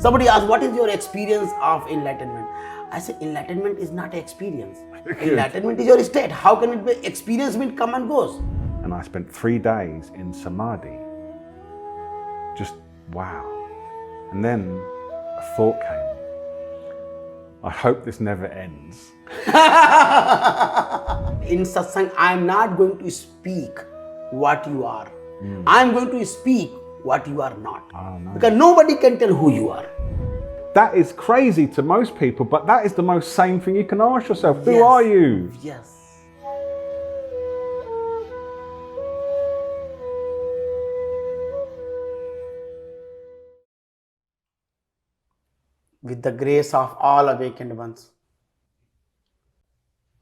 Somebody asked, what is your experience of enlightenment? I say, enlightenment is not an experience. Enlightenment is your state. How can it be? Experience will come and goes. And I spent 3 days in Samadhi. Just wow. And then a thought came. I hope this never ends. In Satsang, I am not going to speak what you are. I am going to speak what you are not. Oh, no. Because nobody can tell who you are. That is crazy to most people, but that is the most sane thing you can ask yourself. Who Yes. are you? Yes. With the grace of all awakened ones,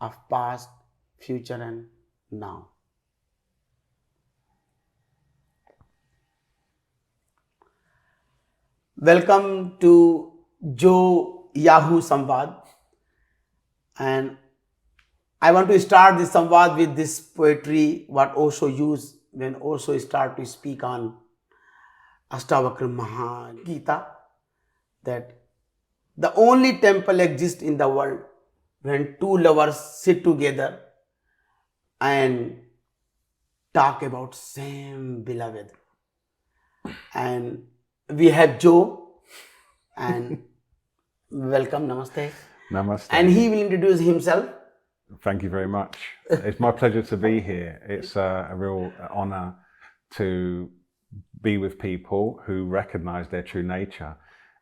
of past, future and now. Welcome to Joe Yahoo Samvaad, and I want to start this Samvaad with this poetry what Osho used when Osho started to speak on Ashtavakra Maha Gita, that the only temple exists in the world when two lovers sit together and talk about same beloved. And we have Joe, and welcome, namaste. Namaste. And he will introduce himself. Thank you very much. It's my pleasure to be here. It's a real honor to be with people who recognize their true nature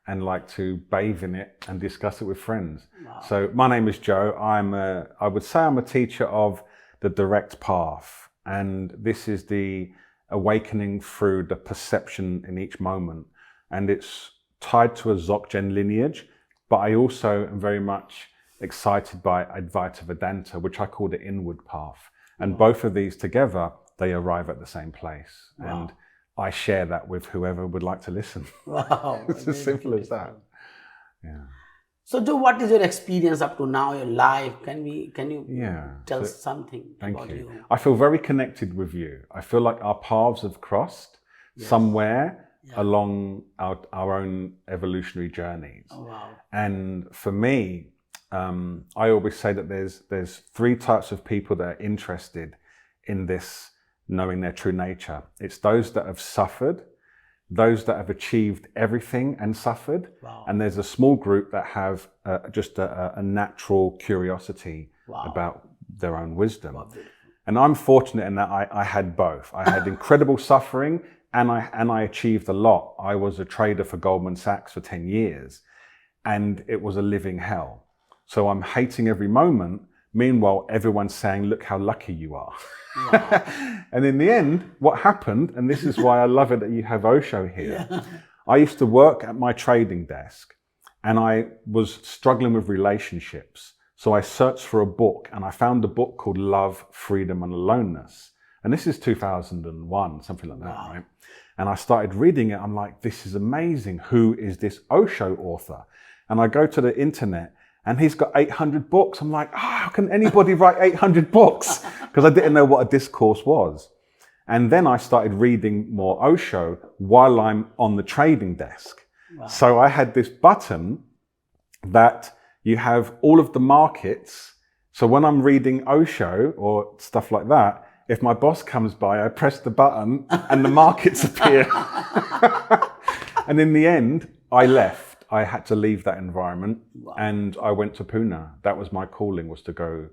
and like to bathe in it and discuss it with friends. Wow. So my name is Joe. I would say I'm a teacher of the direct path. And this is the awakening through the perception in each moment. And it's tied to a Dzogchen lineage, but I also am very much excited by Advaita Vedanta, which I call the inward path. And both of these together, they arrive at the same place. Wow. And I share that with whoever would like to listen. Wow. It's as simple as that. Yeah. So Joe, what is your experience up to now, your life? Can you tell So, something thank about you? I feel very connected with you. I feel like our paths have crossed somewhere along our own evolutionary journeys. Oh, wow. And for me, I always say that there's 3 types of people that are interested in this knowing their true nature. It's those that have suffered, those that have achieved everything and suffered, Wow. and there's a small group that have just a natural curiosity about their own wisdom. Wow. And I'm fortunate in that I had both. I had incredible suffering and I achieved a lot. I was a trader for Goldman Sachs for 10 years and it was a living hell. So I'm hating every moment. Meanwhile, everyone's saying, look how lucky you are. Wow. And in the end, what happened, and this is why I love it that you have Osho here. I used to work at my trading desk and I was struggling with relationships. So I searched for a book and I found a book called Love, Freedom and Aloneness. And this is 2001, something like that, right? And I started reading it. I'm like, this is amazing. Who is this Osho author? And I go to the internet and he's got 800 books. I'm like, how can anybody write 800 books? Because I didn't know what a discourse was. And then I started reading more Osho while I'm on the trading desk. Wow. So I had this button that you have all of the markets. So when I'm reading Osho or stuff like that, if my boss comes by, I press the button and the markets appear. And in the end, I left. I had to leave that environment and I went to Pune. That was my calling, was to go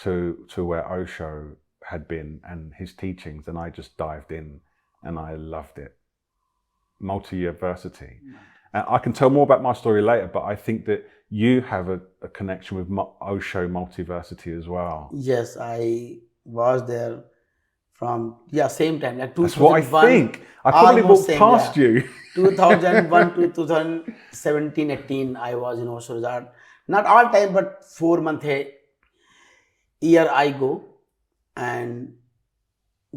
to where Osho had been and his teachings. And I just dived in and I loved it. Multi-university. And I can tell more about my story later, but I think that you have a connection with Osho Multiversity as well. Yes, I was there from, same time, like 2001. That's what I think. I probably walked past you. 2001 to 2017, 18, I was in Osho Resort. Not all time, but 4 months a year I go and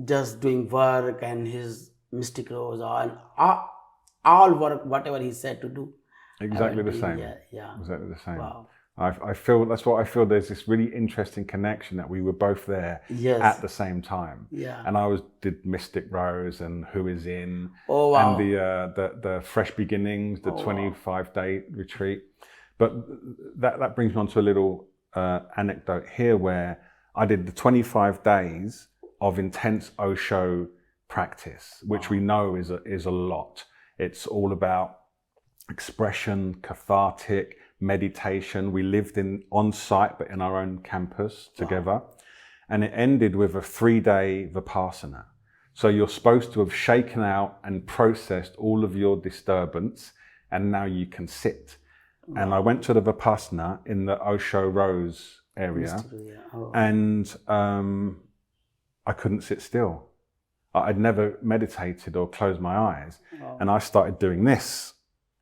just doing work and his mystic rose, all work, whatever he said to do. Exactly the same. Yeah. Exactly the same. Wow. I feel that's what I feel. There's this really interesting connection that we were both there Yes. at the same time. Yeah. And I did Mystic Rose and Who Is In, Oh, wow. and the Fresh Beginnings, the 25-day retreat. But that brings me on to a little anecdote here where I did the 25 days of intense Osho practice, which we know is a lot. It's all about expression, cathartic, meditation. We lived on site, but in our own campus together. And it ended with a 3-day Vipassana. So you're supposed to have shaken out and processed all of your disturbance, and now you can sit. And I went to the Vipassana in the Osho Rose area, and I couldn't sit still. I'd never meditated or closed my eyes, and I started doing this.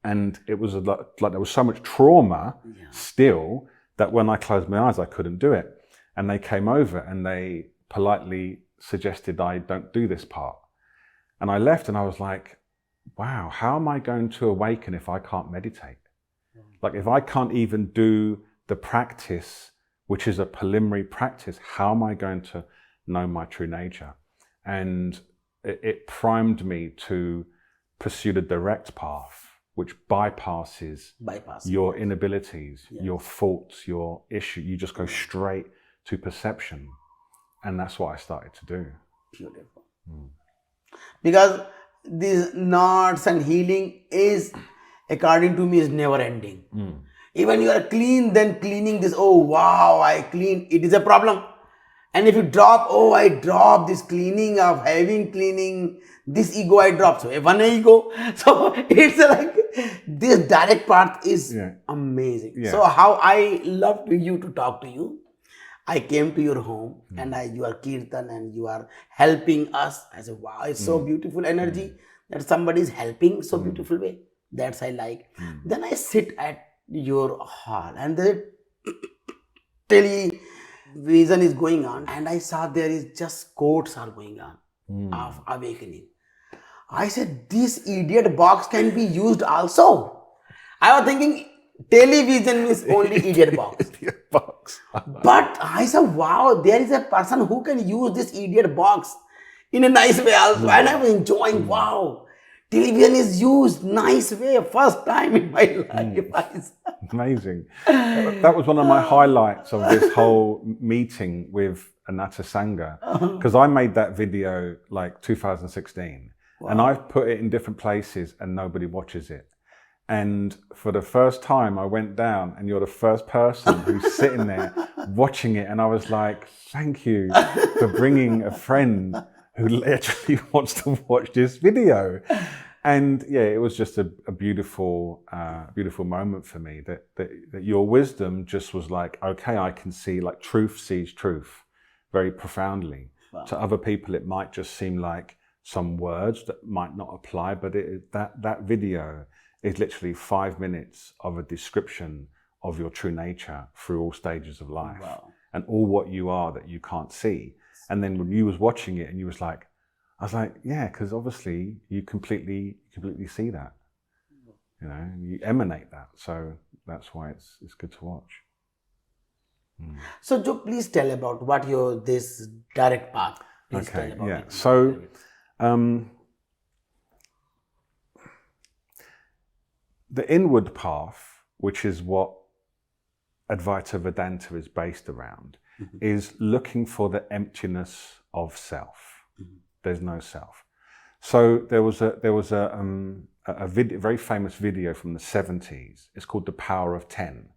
And it was like there was so much trauma still that when I closed my eyes, I couldn't do it. And they came over and they politely suggested I don't do this part. And I left and I was like, wow, how am I going to awaken if I can't meditate? Like if I can't even do the practice, which is a preliminary practice, how am I going to know my true nature? And it primed me to pursue the direct path, which bypasses your inabilities, your faults, your issue. You just go straight to perception. And that's what I started to do. Beautiful. Because these knots and healing is, according to me, is never ending. Even you are clean, then cleaning this, oh wow, I clean, it is a problem. And if you drop, oh, I drop this cleaning of having cleaning, this ego I drop. So one ego. So it's like this direct path is amazing. Yeah. So how I love you to talk to you. I came to your home and you are kirtan and you are helping us. I said, wow, it's so beautiful energy that somebody is helping so beautiful way. That's I like. Then I sit at your hall and the television is going on and I saw there is just quotes are going on of awakening. I said, this idiot box can be used also. I was thinking television is only idiot box. Idiot box. But I said, wow, there is a person who can use this idiot box in a nice way also. And I was enjoying, wow, television is used nice way, first time in my life. Amazing. That was one of my highlights of this whole meeting with Anatta Sangha, because I made that video like 2016 and I've put it in different places and nobody watches it. And for the first time I went down and you're the first person who's sitting there watching it. And I was like, thank you for bringing a friend who literally wants to watch this video. And yeah, it was just a beautiful, beautiful moment for me that your wisdom just was like, okay, I can see, like truth sees truth very profoundly. Wow. To other people, it might just seem like some words that might not apply, but that video is literally 5 minutes of a description of your true nature through all stages of life. Wow. And all what you are that you can't see. And then when you was watching it and you was like, I was like, yeah, because obviously you completely see that, you know, you emanate that. So that's why it's good to watch. So Joe, please tell about what this direct path. Please tell about it. So the inward path, which is what Advaita Vedanta is based around, is looking for the emptiness of self. There's no self. So there was a very famous video from the 70s. It's called The Power of 10.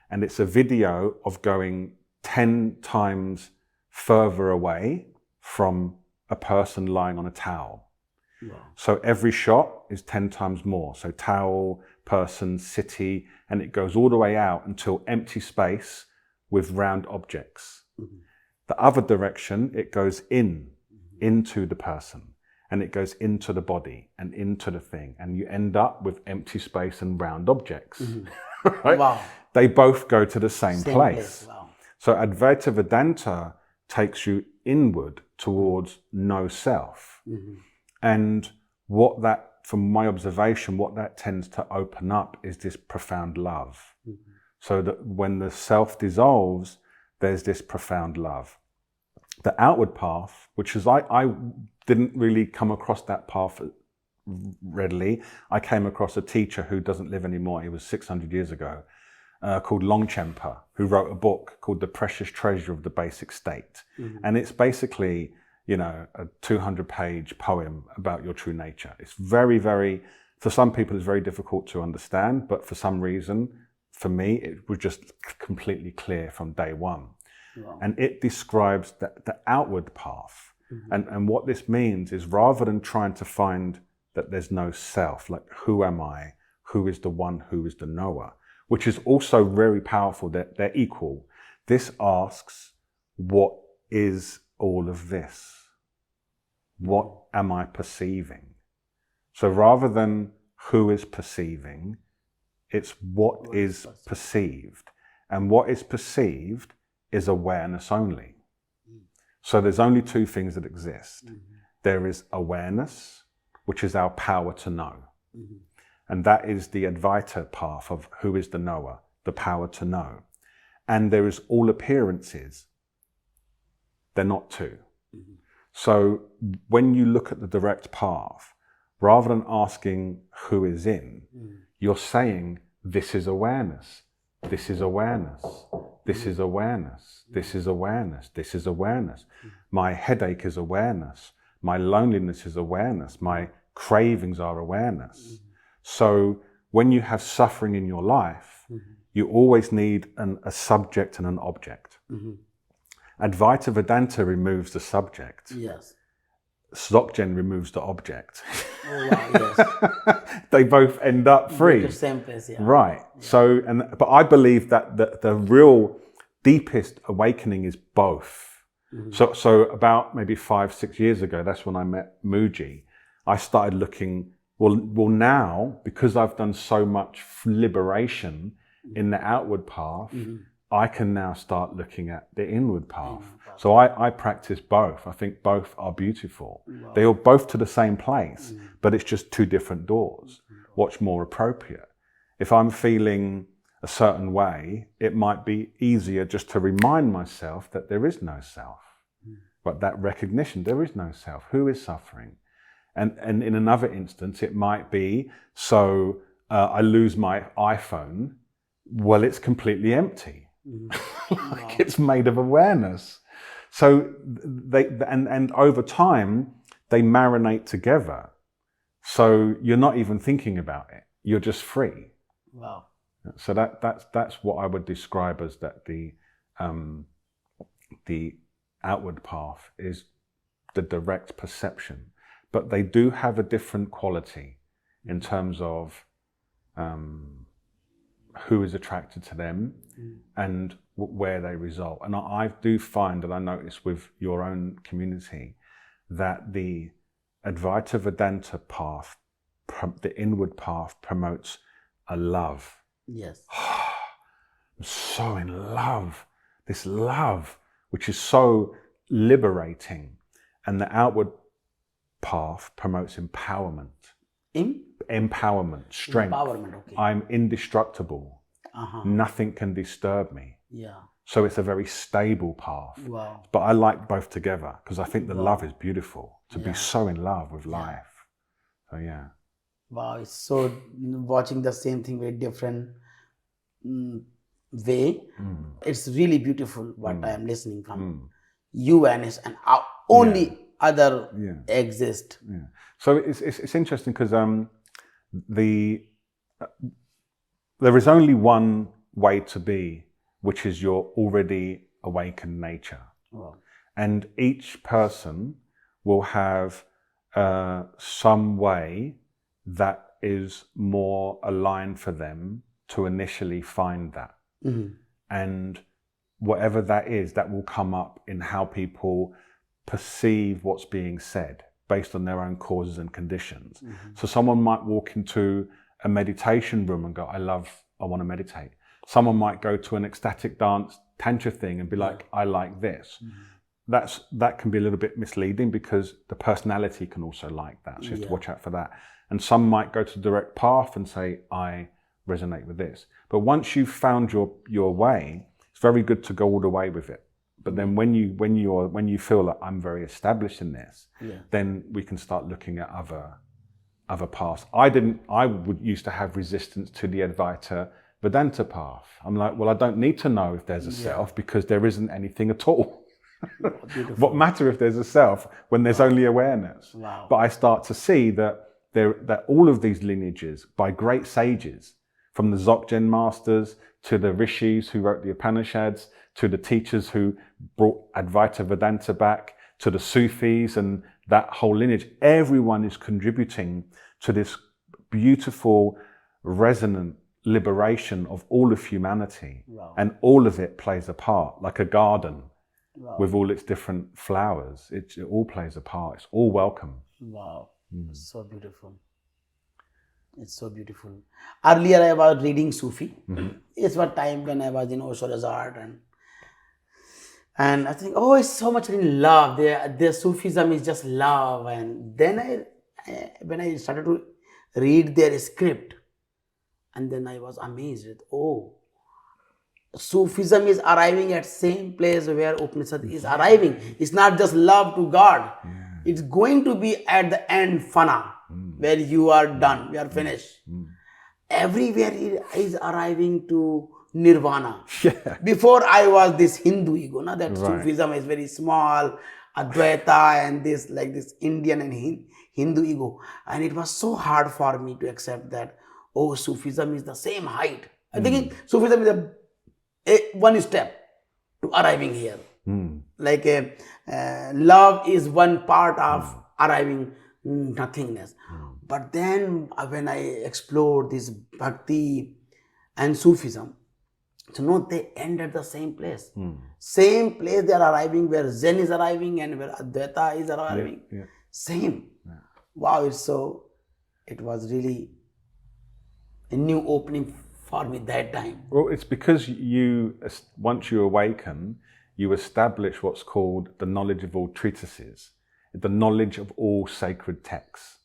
And it's a video of going 10 times further away from a person lying on a towel. Wow. So every shot is 10 times more. So towel, person, city, and it goes all the way out until empty space with round objects. The other direction, it goes into the person, and it goes into the body and into the thing, and you end up with empty space and round objects. Right? Wow. They both go to the same place. Wow. So Advaita Vedanta takes you inward towards no self. And what that, from my observation, what that tends to open up is this profound love. so that when the self dissolves, there's this profound love. The outward path, which is I didn't really come across that path readily. I came across a teacher who doesn't live anymore. He was 600 years ago, called Longchenpa, who wrote a book called The Precious Treasure of the Basic State. And it's basically, you know, a 200-page poem about your true nature. It's very, very, for some people it's very difficult to understand, but for some reason, for me, it was just completely clear from day one. Wow. And it describes the outward path. And what this means is, rather than trying to find that there's no self, like who am I, who is the one, who is the knower, which is also very powerful, that they're equal. This asks, what is all of this? What am I perceiving? So rather than who is perceiving, it's what is perceived. And what is perceived is awareness only. So there's only two things that exist. There is awareness, which is our power to know. And that is the Advaita path of who is the knower, the power to know. And there is all appearances. They're not two. So when you look at the direct path, rather than asking who is in, you're saying, this is awareness, this is awareness, this is awareness, this is awareness, this is awareness. My headache is awareness. My loneliness is awareness. My cravings are awareness. So when you have suffering in your life, you always need a subject and an object. Advaita Vedanta removes the subject. Yes. Dzogchen removes the object. Oh, wow, yes. They both end up free. The same place, yeah. Right. Yeah. So, but I believe that the real deepest awakening is both. So about maybe 5-6 years ago, that's when I met Mooji. I started looking, well now, because I've done so much liberation in the outward path, I can now start looking at the inward path. So I practice both. I think both are beautiful. Wow. They are both to the same place, but it's just two different doors. What's more appropriate? If I'm feeling a certain way, it might be easier just to remind myself that there is no self. But that recognition, there is no self. Who is suffering? And in another instance, it might be, so I lose my iPhone. Well, it's completely empty. Like it's made of awareness. So and over time, they marinate together. So you're not even thinking about it. You're just free. Wow. So that's what I would describe as that the outward path is the direct perception. But they do have a different quality in terms of who is attracted to them and where they result. And I do find, and I notice with your own community, that the Advaita Vedanta path, the inward path, promotes a love. Yes. I'm so in love. This love, which is so liberating. And the outward path promotes empowerment. Empowerment, strength. Empowerment, okay. I'm indestructible. Nothing can disturb me. Yeah. So it's a very stable path. Wow. But I like both together because I think the love is beautiful, to be so in love with life. So yeah. Wow, it's so watching the same thing very different way. It's really beautiful what I am listening from. You and only other exist. Yeah. So it's interesting because there is only one way to be, which is your already awakened nature. Wow. And each person will have some way that is more aligned for them to initially find that. And whatever that is, that will come up in how people perceive what's being said based on their own causes and conditions. So someone might walk into a meditation room and go, I want to meditate. Someone might go to an ecstatic dance tantra thing and be like, I like this. That can be a little bit misleading because the personality can also like that. So you have to watch out for that. And some might go to direct path and say, I resonate with this. But once you've found your way, it's very good to go all the way with it. But then when you feel like I'm very established in this, then we can start looking at other paths. I would used to have resistance to the Advaita Vedanta path. I'm like, well, I don't need to know if there's a self because there isn't anything at all. What matter if there's a self when there's only awareness? Wow. But I start to see that all of these lineages by great sages, from the Dzogchen masters to the rishis who wrote the Upanishads, to the teachers who brought Advaita Vedanta back, to the Sufis and that whole lineage, everyone is contributing to this beautiful, resonant liberation of all of humanity. Wow. And all of it plays a part, like a garden with all its different flowers. It all plays a part. It's all welcome. Wow. So beautiful. It's so beautiful. Earlier I was reading Sufi. It's what time when I was in Osho Resort and I think, oh, it's so much in love. Their Sufism is just love. And then when I started to read their script, and then I was amazed. Oh, Sufism is arriving at same place where Upanishad is arriving. It's not just love to God. It's going to be at the end fana, where you are done, you are finished. Everywhere it is arriving to nirvana. Before I was this Hindu ego, that Sufism is very small, Advaita and this like this Indian and Hindu ego. And it was so hard for me to accept that, oh, Sufism is the same height. I'm thinking Sufism is a one step to arriving here. Like love is one part of arriving nothingness. But then when I explored this Bhakti and Sufism, so no, they end at the same place. Same place they are arriving, where Zen is arriving and where Advaita is arriving. Same. Wow, it was really a new opening for me that time. Well, it's because once you awaken, you establish what's called the knowledge of all treatises, the knowledge of all sacred texts.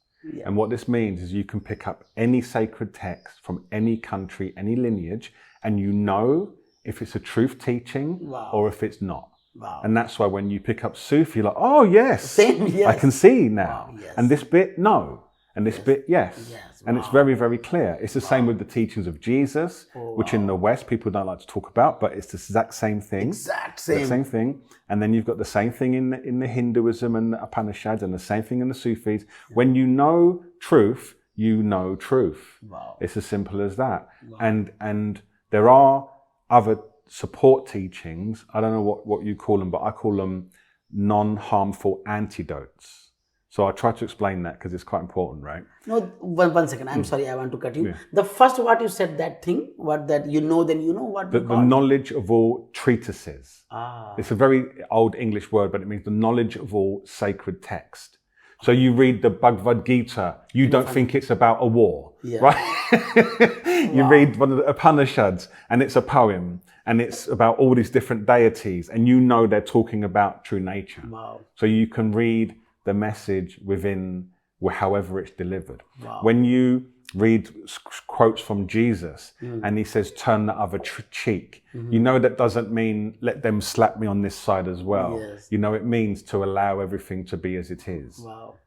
And what this means is you can pick up any sacred text from any country, any lineage, and you know if it's a truth teaching or if it's not. And that's why when you pick up Sufi, you're like, oh yes, Same, yes. I can see now. Yes. And this bit, no. And this bit, yes. And it's very, very clear. It's the same with the teachings of Jesus, which in the West people don't like to talk about, but it's the exact same thing. Exact same thing. And then you've got the same thing in the Hinduism and the Upanishads, and the same thing in the Sufis. When you know truth, you know truth. It's as simple as that. And there are other support teachings. I don't know what you call them, but I call them non-harmful antidotes. So I try to explain that because it's quite important, right? No, one second. I'm sorry, I want to cut you. The first what you said, that thing, then you know what the knowledge of all treatises. It's a very old English word, but it means the knowledge of all sacred text. So you read the Bhagavad Gita, you don't think it's about a war, right? You read one of the Upanishads and it's a poem and it's about all these different deities and you know they're talking about true nature. So you can read the message within however it's delivered. When you read quotes from Jesus and he says, turn the other cheek, you know that doesn't mean let them slap me on this side as well. You know, it means to allow everything to be as it is,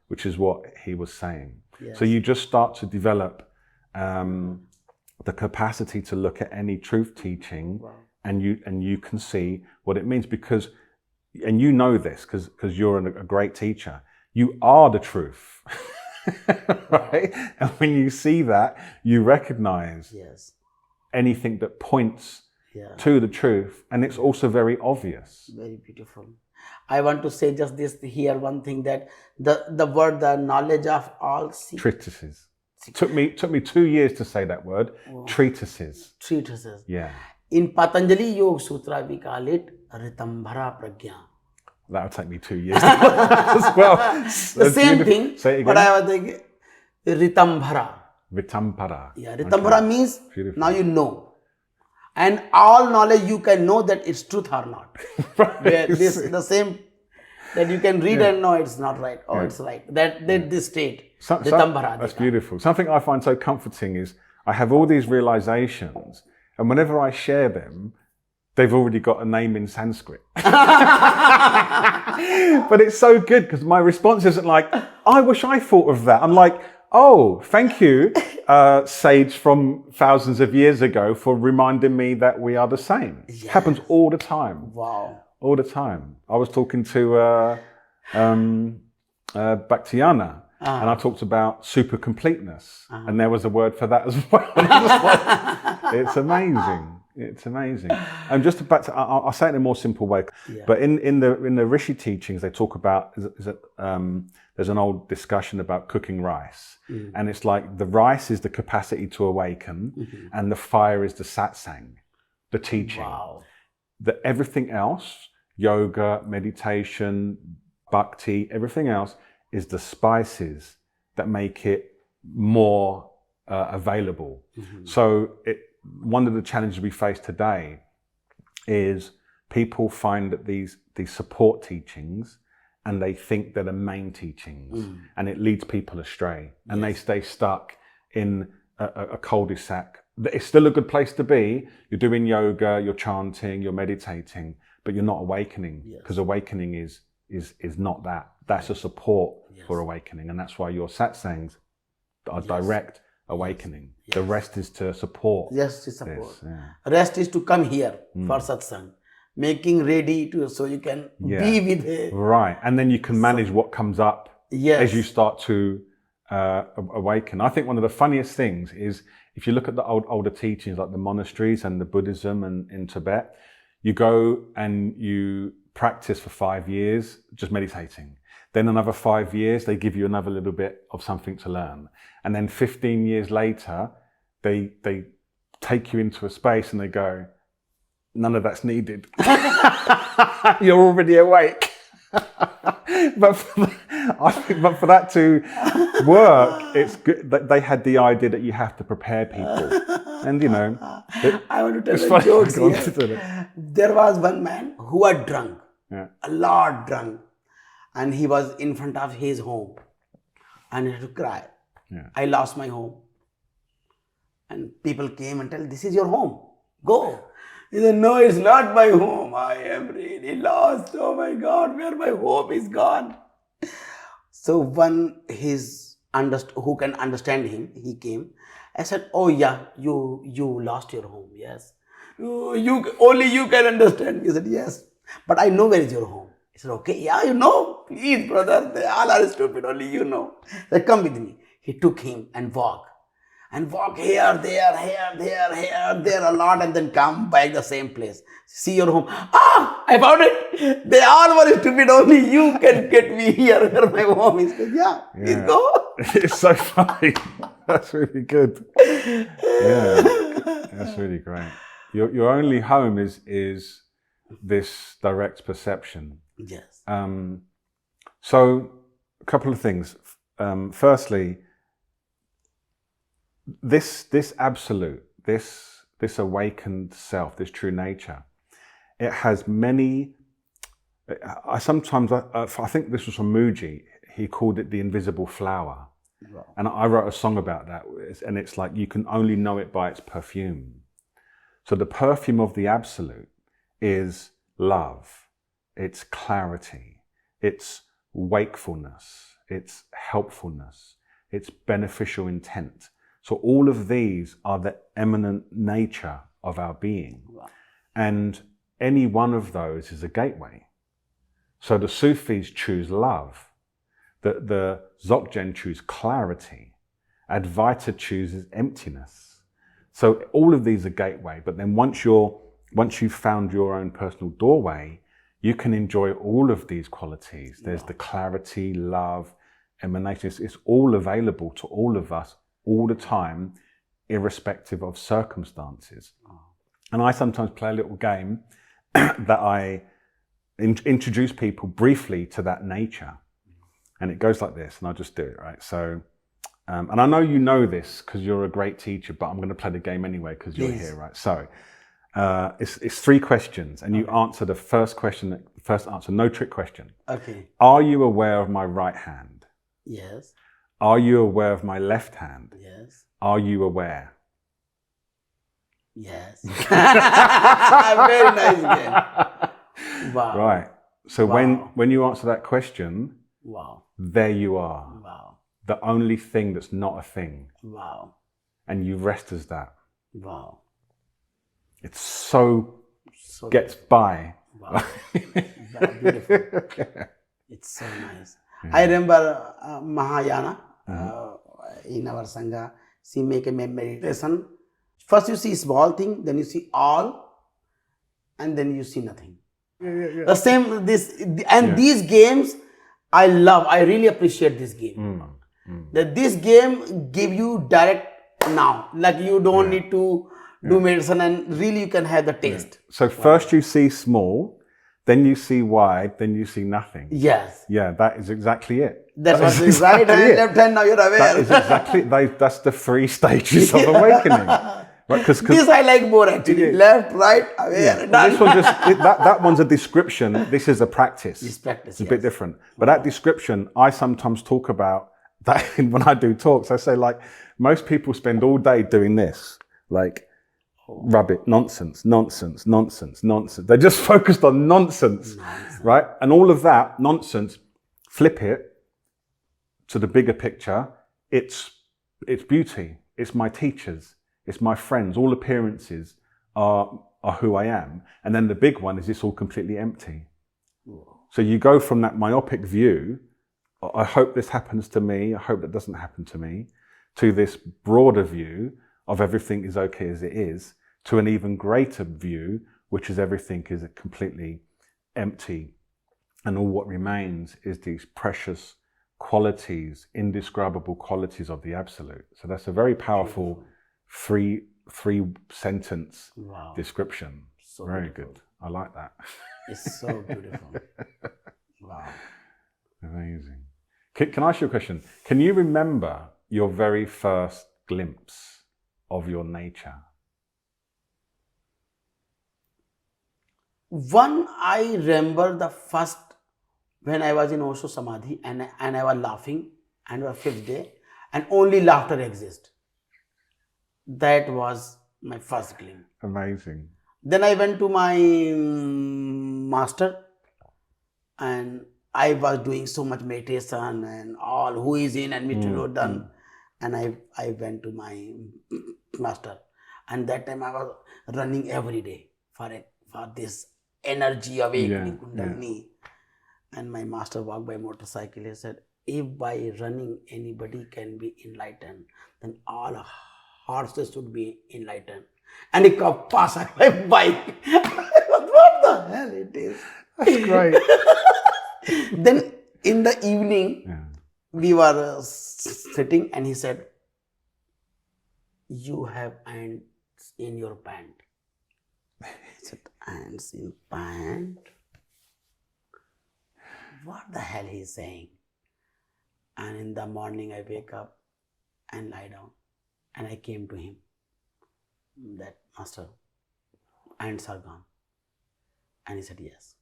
which is what he was saying. So you just start to develop the capacity to look at any truth teaching and you can see what it means because, and you know this because you're a great teacher, you are the truth. Right? And when you see that, you recognize anything that points to the truth, and it's also very obvious. Very beautiful. I want to say just this here, one thing, that the word, the knowledge of all treatises. Took me 2 years to say that word. Treatises. Treatises. Yeah. In Patanjali Yoga Sutra, we call it Ritambhara Pragya. That'll take me 2 years as well. The same thing. Say it again. But I was thinking, Ritambhara. Ritambhara. Yeah, Ritambhara means now you know. And all knowledge you can know that it's truth or not. Where the same that you can read and know it's not right or it's right. That this state. Ritambhara. That's beautiful. Something I find so comforting is I have all these realizations, and whenever I share them, they've already got a name in Sanskrit. But it's so good because my response isn't like, I wish I thought of that. I'm like, oh, thank you, sage from thousands of years ago, for reminding me that we are the same. Yes. It happens all the time. Wow. All the time. I was talking to Bhaktiana, and I talked about super completeness, and there was a word for that as well. It's amazing. It's amazing. And just about to, I'll say it in a more simple way. Yeah. But in the Rishi teachings, they talk about there's an old discussion about cooking rice, and it's like the rice is the capacity to awaken, and the fire is the satsang, the teaching. Wow. That everything else, yoga, meditation, bhakti, everything else is the spices that make it more available. So one of the challenges we face today is people find that these support teachings, and they think they're the main teachings, and it leads people astray, and they stay stuck in a cul-de-sac. It's still a good place to be. You're doing yoga, you're chanting, you're meditating, but you're not awakening, because awakening is not that. That's a support for awakening, and that's why your satsangs are direct awakening. The rest is to support. Yes, to support. Rest is to come here for satsang, making ready to so you can be with it. Right, and then you can manage what comes up as you start to awaken. I think one of the funniest things is if you look at the older teachings like the monasteries and the Buddhism and in Tibet, you go and you practice for 5 years just meditating. Then another 5 years, they give you another little bit of something to learn. And then 15 years later, they take you into a space and they go, none of that's needed. You're already awake. But for that to work, it's good that they had the idea that you have to prepare people. And you know, I want to tell a joke here. There was one man who was drunk, a lot drunk, and he was in front of his home, and he had to cry. I lost my home. And people came and tell, this is your home, go. He said, no, it's not my home. I am really lost. Oh my God, where my home is gone. So one who can understand him, he came. I said, oh yeah, you lost your home. Yes. Only you can understand. He said, yes. But I know where is your home. He said, okay, yeah, you know. Please, brother, they all are stupid. Only you know. He said, come with me. He took him and walk here, there a lot, and then come back the same place. See your home. Ah, I found it. They all were stupid. Only you can get me here where my home is. Please go. It's so funny. That's really good. Yeah, that's really great. Your only home is this direct perception. Yes. So a couple of things. Firstly, this absolute, this awakened self, this true nature, it has many. I think this was from Muji. He called it the invisible flower. Wow. And I wrote a song about that, and it's like you can only know it by its perfume. So the perfume of the absolute is love, it's clarity, it's wakefulness, it's helpfulness, it's beneficial intent. So all of these are the eminent nature of our being. Wow. And any one of those is a gateway. So the Sufis choose love, the Dzogchen choose clarity, Advaita chooses emptiness. So all of these are gateway, but then once you've found your own personal doorway, you can enjoy all of these qualities. There's the clarity, love, emanation. It's all available to all of us all the time, irrespective of circumstances. And I sometimes play a little game that I introduce people briefly to that nature. And it goes like this, and I'll just do it, right? So, and I know you know this because you're a great teacher, but I'm going to play the game anyway because you're here, right? So, it's 3 questions, and you answer the first question, first answer, no trick question. Okay. Are you aware of my right hand? Yes. Are you aware of my left hand? Yes. Are you aware? Yes. Very nice game. Wow. Right. So Wow. when you answer that question, Wow. there you are. Wow. The only thing that's not a thing. Wow. And you rest as that. Wow. It's so So gets by. wow. Wow, beautiful. It's so nice. I remember Mahayana in our Sangha. She make a meditation. First you see small thing, then you see all, and then you see nothing. The same this and these games I love. I really appreciate this game. That this game give you direct now. Like you don't need to do medicine, and really you can have the taste. So first you see small, then you see wide, then you see nothing. Yes. Yeah, that is exactly it. That's That what is it is. Right exactly hand, it. left hand, now you're aware. That is exactly, that's the 3 stages of awakening. Right? This I like more actually. Left, right, aware. Done. This one that one's a description. This is a practice. It's practice. It's a bit different. But that description, I sometimes talk about that when I do talks. I say like most people spend all day doing this, like rubbish, nonsense. They're just focused on nonsense, right? And all of that nonsense, flip it to the bigger picture. It's beauty. It's my teachers. It's my friends. All appearances are who I am. And then the big one is it's all completely empty. So you go from that myopic view, I hope this happens to me, I hope that doesn't happen to me, to this broader view of everything is okay as it is, to an even greater view, which is everything is completely empty. And all what remains is these precious qualities, indescribable qualities of the Absolute. So that's a very powerful three sentence description. So very beautiful. good. I like that. It's so beautiful. Wow. Amazing. Can I ask you a question? Can you remember your very first glimpse of your nature? One, I remember the first when I was in Osho Samadhi and I was laughing, and the 5th day, and only laughter exists. That was my first glimpse. Amazing. Then I went to my master, and I was doing so much meditation and all who is in and Maitreya done, and I went to my master, and that time I was running every day for this energy awakening Kundalini. And my master walked by motorcycle. He said, if by running anybody can be enlightened, then all horses should be enlightened. And he could pass my bike. What the hell it is? That's great. Then in the evening, we were sitting, and he said, you have ants in your pant. I said, ants in pant? What the hell he's saying? And in the morning I wake up and lie down, and I came to him, that master, ants are gone. And he said, yes.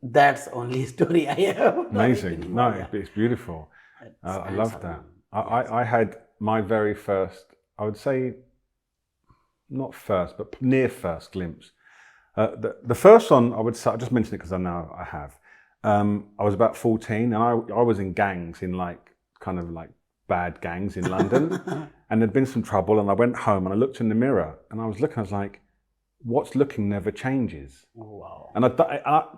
That's only story I have. Amazing. No, it's beautiful. I love that. I had my very first, I would say, not first, but near first glimpse. The first one, I would say, I just mentioned it because I know I have. I was about 14, and I was in gangs, in kind of bad gangs in London, and there'd been some trouble, and I went home and I looked in the mirror, and I was like, what's looking never changes. Oh, wow. And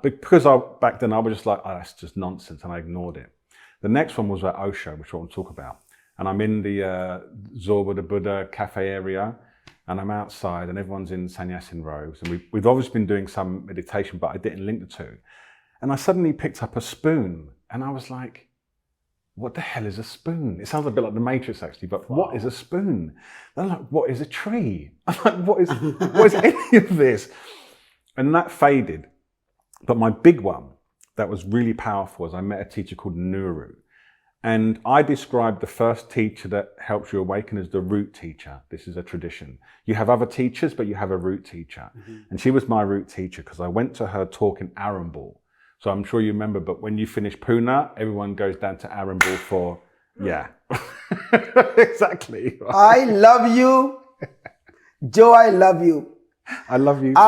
because back then I was just like, oh, that's just nonsense, and I ignored it. The next one was at Osho, which I want to talk about, and I'm in the Zorba the Buddha cafe area, and I'm outside, and everyone's in sannyasin robes, and we've obviously been doing some meditation, but I didn't link the two. And I suddenly picked up a spoon, and I was like, what the hell is a spoon? It sounds a bit like the Matrix, actually, but what is a spoon? Then I'm like, what is a tree? I'm like, what is any of this? And that faded. But my big one that was really powerful was I met a teacher called Nuru. And I described the first teacher that helps you awaken as the root teacher. This is a tradition. You have other teachers, but you have a root teacher. And she was my root teacher because I went to her talk in Arambal. So I'm sure you remember, but when you finish Pune, everyone goes down to Arambal for, exactly. I love you. Joe, I love you. I love you too.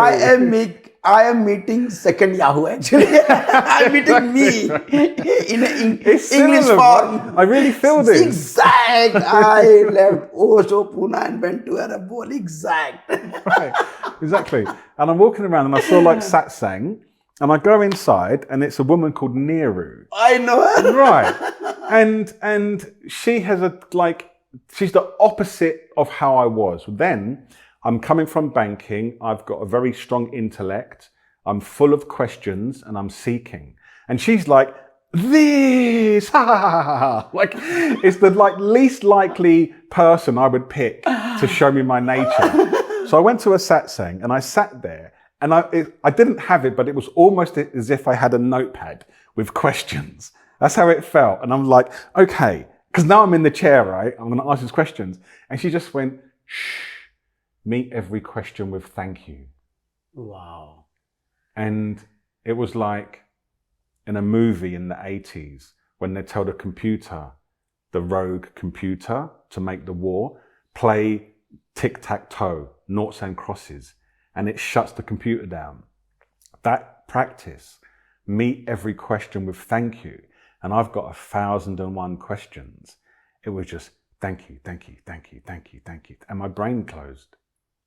I am meeting second Yahoo actually. I'm meeting me in It's English similar, form. right? I really feel this. Exact. I left Osho, Pune and went to Arabol. Exact. Right, exactly. And I'm walking around and I saw like Satsang, and I go inside and it's a woman called Neeru. I know her. Right. And she has she's the opposite of how I was. Then I'm coming from banking. I've got a very strong intellect. I'm full of questions and I'm seeking. And she's like, this, ha, ha, ha, ha. Like, it's the least likely person I would pick to show me my nature. So I went to a satsang and I sat there and I didn't have it, but it was almost as if I had a notepad with questions. That's how it felt. And I'm like, okay, because now I'm in the chair, right? I'm going to ask these questions. And she just went, shh, meet every question with thank you. Wow. And it was like in a movie in the 80s when they tell the computer, the rogue computer, to make the war, play tic-tac-toe, noughts and crosses, and it shuts the computer down. That practice, meet every question with thank you. And I've got 1,001 questions. It was just thank you, thank you, thank you, thank you, thank you. And my brain closed.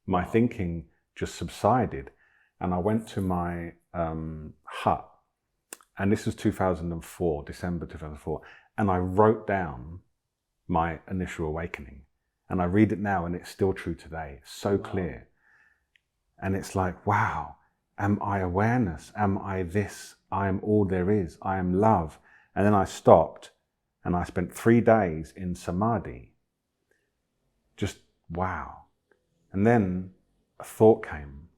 My thinking just subsided. And I went to my hut. And this was 2004, December 2004. And I wrote down my initial awakening. And I read it now and it's still true today. It's so clear. And it's like, wow, am I awareness? Am I this? I am all there is. I am love. And then I stopped and I spent 3 days in Samadhi. Just wow. And then a thought came.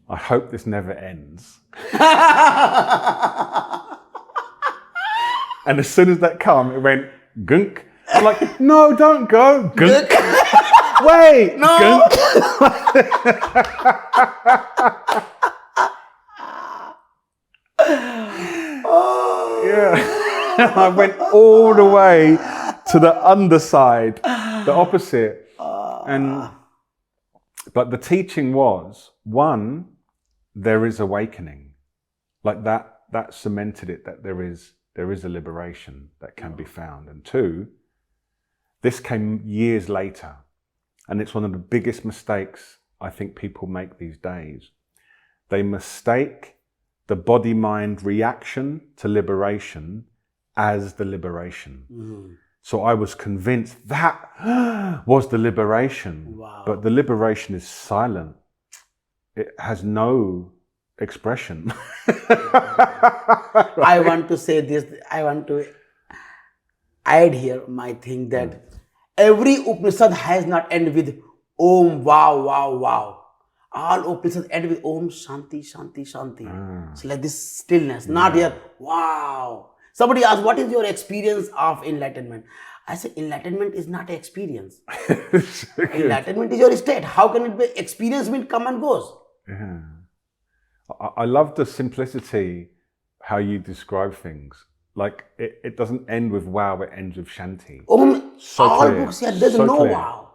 I hope this never ends. And as soon as that came, it went gunk. I'm like, no, don't go. Gunk. Wait. No. Gunk. Yeah. I went all the way to the underside, the opposite. But the teaching was, one, there is awakening. Like that cemented it, that there is a liberation that can be found. And two, this came years later. And it's one of the biggest mistakes I think people make these days. They mistake the body-mind reaction to liberation as the liberation. Mm-hmm. So I was convinced that was the liberation. Wow. But the liberation is silent. It has no expression. I want to say this, I want to add here my thing that every Upanishad has not ended with Om, wow, wow, wow. All Upanishads end with Om, Shanti, Shanti, Shanti. It's like this stillness, not here, wow. Somebody asked, what is your experience of enlightenment? I say, enlightenment is not an experience. Enlightenment is your state. How can it be? Experience will come and goes. Yeah. I love the simplicity, how you describe things. Like, it doesn't end with wow, it ends with Shanti. So all clear. Books here, there's so no clear. Wow.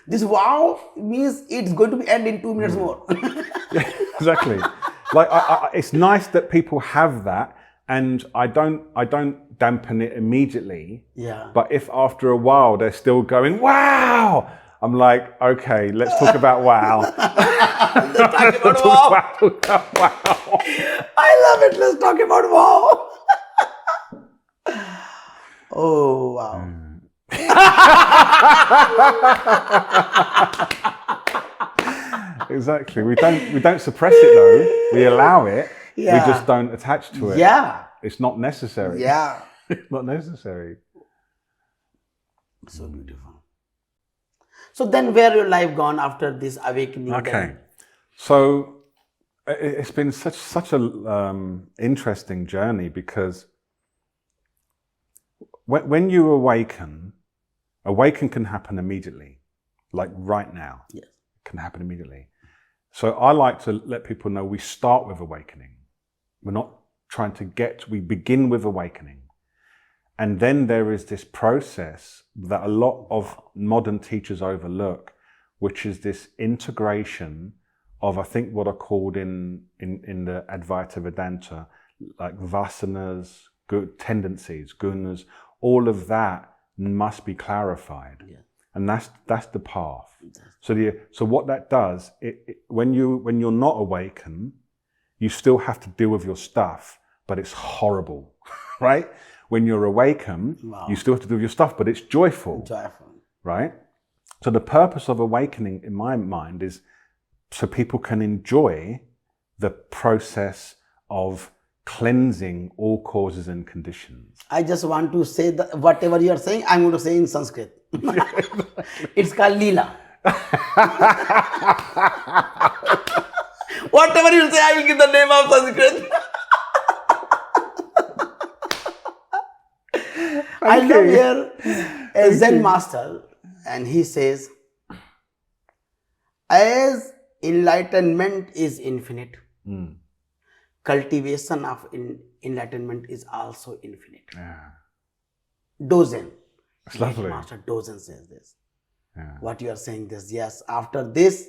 This wow means it's going to be end in 2 minutes more. Yeah, exactly. Like, it's nice that people have that. And I don't dampen it immediately. Yeah. But if after a while they're still going, wow, I'm like, okay, let's talk about wow. Let's talk about wow. I love it. Let's talk about wow. Oh, wow. Exactly. We don't suppress it though. We allow it. Yeah. We just don't attach to it. Yeah. It's not necessary. Yeah. It's not necessary. So beautiful. So then where your life gone after this awakening? Okay. Then? So it's been such a interesting journey because when you awaken can happen immediately. Like right now. Yes. It can happen immediately. So I like to let people know we start with awakening. We're not trying to we begin with awakening. And then there is this process that a lot of modern teachers overlook, which is this integration of, I think, what are called in the Advaita Vedanta, like vasanas, good tendencies, gunas, all of that must be clarified. Yeah. And that's the path. So what that does, when you're not awakened, you still have to deal with your stuff, but it's horrible, right? When you're awakened, you still have to do with your stuff, but it's joyful, right? So the purpose of awakening, in my mind, is so people can enjoy the process of cleansing all causes and conditions. I just want to say that whatever you are saying, I'm going to say in Sanskrit. It's called Leela. Whatever you say, I will give the name of Sanskrit. I love here a Zen master, and he says, as enlightenment is infinite, cultivation of enlightenment is also infinite. Yeah. Dozen. It's lovely. Master Dozen says this. Yeah. What you are saying this, yes, after this,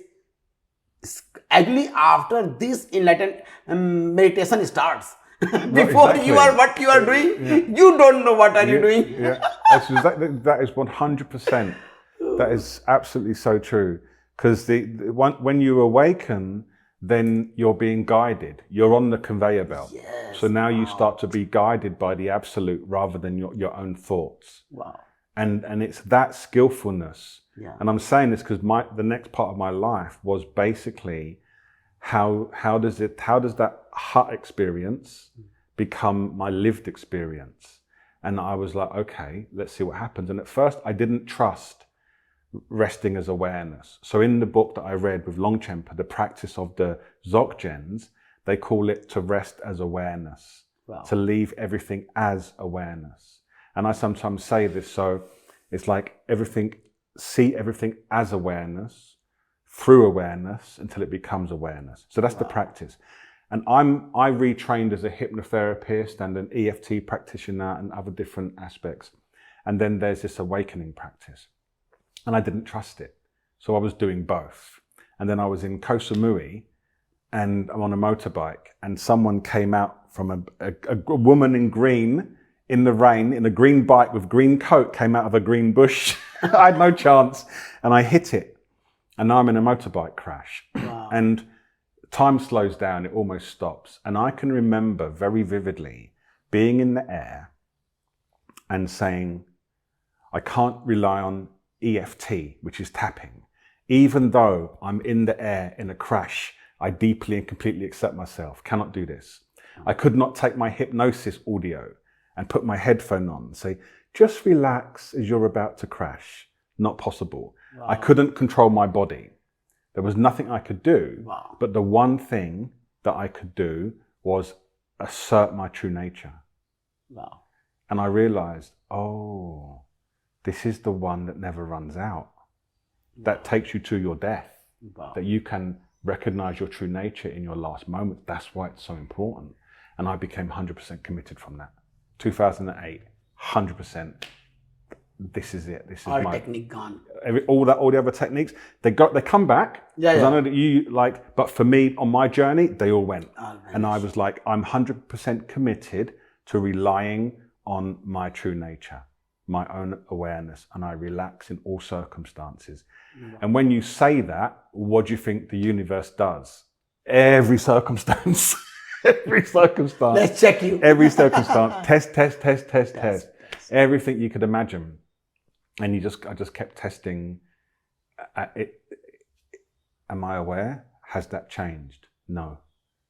actually after this enlightened meditation starts. Before exactly. you are what you are doing, you don't know what are you doing. Yeah, that is 100%. That is absolutely so true. Because when you awaken, then you're being guided. You're on the conveyor belt. Yes, so now you start to be guided by the absolute rather than your own thoughts. Wow. And it's that skillfulness. Yeah. And I'm saying this because the next part of my life was basically how does that hut experience become my lived experience? And I was like, okay, let's see what happens. And at first I didn't trust resting as awareness. So in the book that I read with Longchenpa, the practice of the Dzogchens, they call it to rest as awareness, to leave everything as awareness. And I sometimes say this, so it's like see everything as awareness, through awareness until it becomes awareness. So that's the practice. And I retrained as a hypnotherapist and an EFT practitioner and other different aspects. And then there's this awakening practice. And I didn't trust it. So I was doing both. And then I was in Koh Samui and I'm on a motorbike and someone came out from a woman in green in the rain, in a green bike with green coat, came out of a green bush. I had no chance. And I hit it. And now I'm in a motorbike crash. Wow. And time slows down, it almost stops. And I can remember very vividly being in the air and saying, I can't rely on EFT, which is tapping. Even though I'm in the air in a crash, I deeply and completely accept myself, cannot do this. I could not take my hypnosis audio and put my headphone on and say, just relax as you're about to crash. Not possible. Wow. I couldn't control my body. There was nothing I could do. Wow. But the one thing that I could do was assert my true nature. Wow. And I realized, oh, this is the one that never runs out. That takes you to your death. Wow. That you can recognize your true nature in your last moment. That's why it's so important. And I became 100% committed from that. 2008, 100%. This is it. This is all my technique gone. All the other techniques, they come back. Yeah. I know that you but for me on my journey, they all went. And I was like, I'm 100% committed to relying on my true nature, my own awareness, and I relax in all circumstances. Mm-hmm. And when you say that, what do you think the universe does? Every circumstance. Every circumstance. Let's check you. Every circumstance. Test. Everything you could imagine. And I just kept testing. Am I aware? Has that changed? No.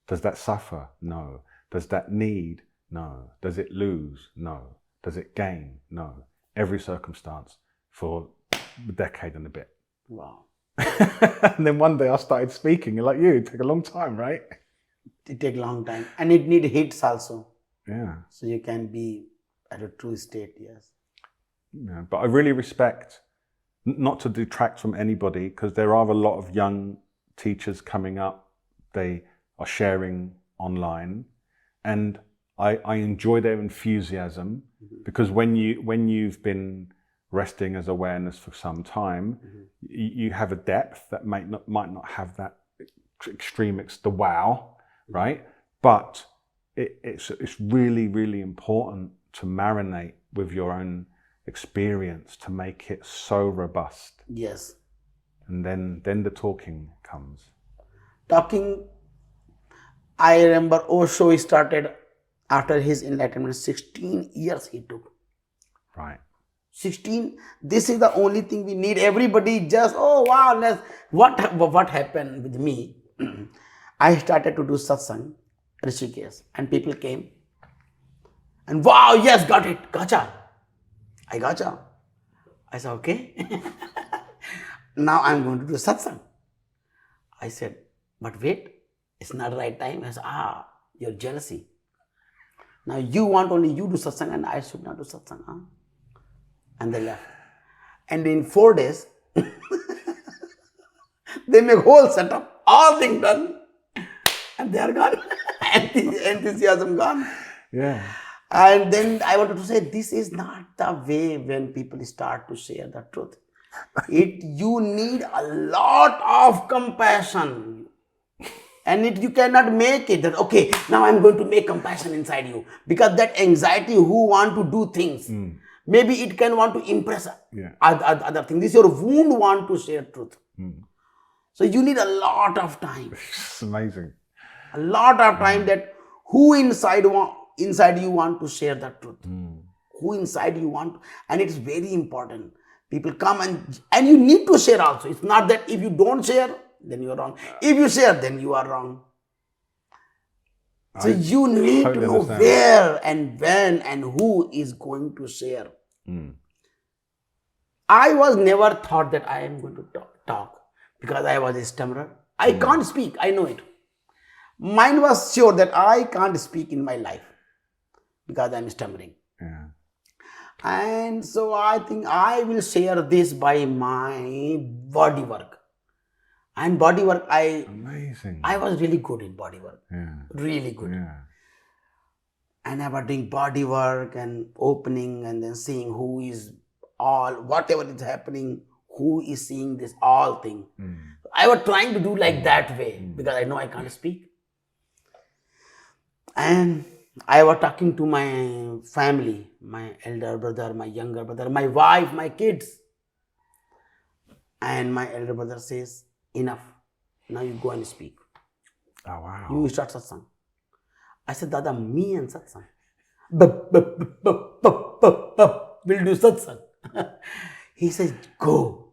Does that suffer? No. Does that need? No. Does it lose? No. Does it gain? No. Every circumstance for a decade and a bit. Wow. And then one day I started speaking, like you, it took a long time, right? It take a long time. And it need hits also. Yeah. So you can be at a true state, yes. Yeah, but I really respect, not to detract from anybody, because there are a lot of young teachers coming up. They are sharing online. And I enjoy their enthusiasm, because when you've been resting as awareness for some time, you have a depth that might not have that extreme, the wow, right? But it's really, really important to marinate with your own experience to make it so robust. Yes. And then the talking comes. Talking, I remember Osho started after his enlightenment, 16 years he took. Right. 16, this is the only thing we need. Everybody just, oh wow, what happened with me? I started to do satsang, Rishikesh, and people came. And wow, yes, got it, gotcha. I gotcha. I said, okay. Now I'm going to do satsang. I said, but wait, it's not the right time. I said, your jealousy. Now you want only you do satsang and I should not do satsang. Huh? And they left. And in 4 days, they make whole setup, all things done, and they are gone. Enthusiasm gone. Yeah. And then I wanted to say, this is not the way when people start to share the truth. You need a lot of compassion. And you cannot make it that, okay, now I'm going to make compassion inside you. Because that anxiety who want to do things, maybe it can want to impress other things. This is your wound want to share truth. So you need a lot of time. It's amazing. A lot of time that who inside you want to share the truth. Who inside you want to, and it's very important. People come and you need to share also. It's not that if you don't share, then you are wrong. If you share, then you are wrong. So you need to know where and when and who is going to share. I was never thought that I am going to talk because I was a stammerer. I can't speak. I know it. Mine was sure that I can't speak in my life because I'm stammering. Yeah. And so I think I will share this by my body work. And body work, Amazing. I was really good in body work. Yeah. Really good. Yeah. And I was doing body work and opening and then seeing who is whatever is happening, who is seeing this all thing. I was trying to do like that way because I know I can't speak. And I was talking to my family, my elder brother, my younger brother, my wife, my kids. And my elder brother says, enough. Now you go and speak. Oh, wow. You start satsang. I said, Dada, me and satsang. We'll do satsang. He says, go.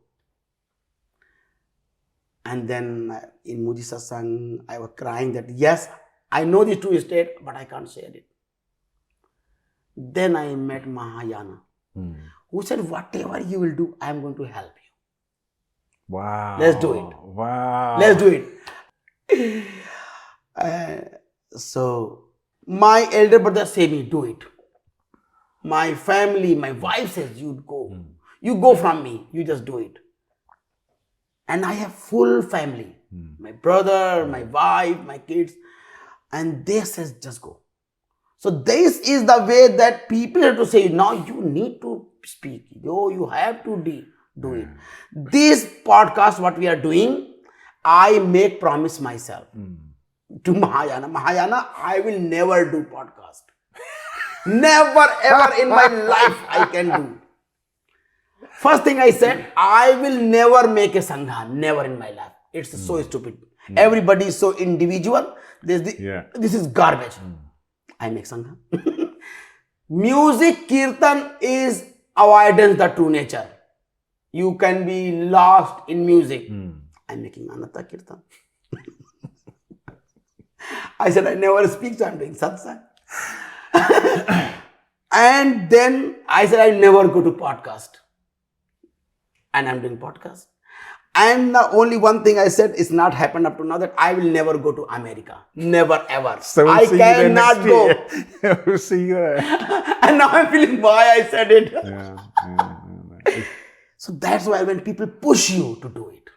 And then in Muji satsang, I was crying that, yes, I know the true state, but I can't share it. Then I met Mahayana, who said, whatever you will do, I am going to help you. Wow. Let's do it. Wow. Let's do it. So, my elder brother said me, do it. My family, my wife says, you go. You go from me. You just do it. And I have full family. My brother, my wife, my kids. And they says, just go. So this is the way that people have to say, now you need to speak. You have to do it. This podcast, what we are doing, I make promise myself to Mahayana. Mahayana, I will never do podcast. Never ever in my life I can do. First thing I said, I will never make a Sangha. Never in my life. It's so stupid. Everybody is so individual. This is garbage. I make Sangha. Music, Kirtan is avoidance, the true nature. You can be lost in music. I'm making Anata Kirtan. I said, I never speak, so I'm doing satsang. And then I said, I never go to podcast. And I'm doing podcast. And the only one thing I said is not happened up to now, that I will never go to America. Never ever. So I cannot go. We'll see you there. And now I'm feeling why I said it. Yeah. So that's why when people push you to do it,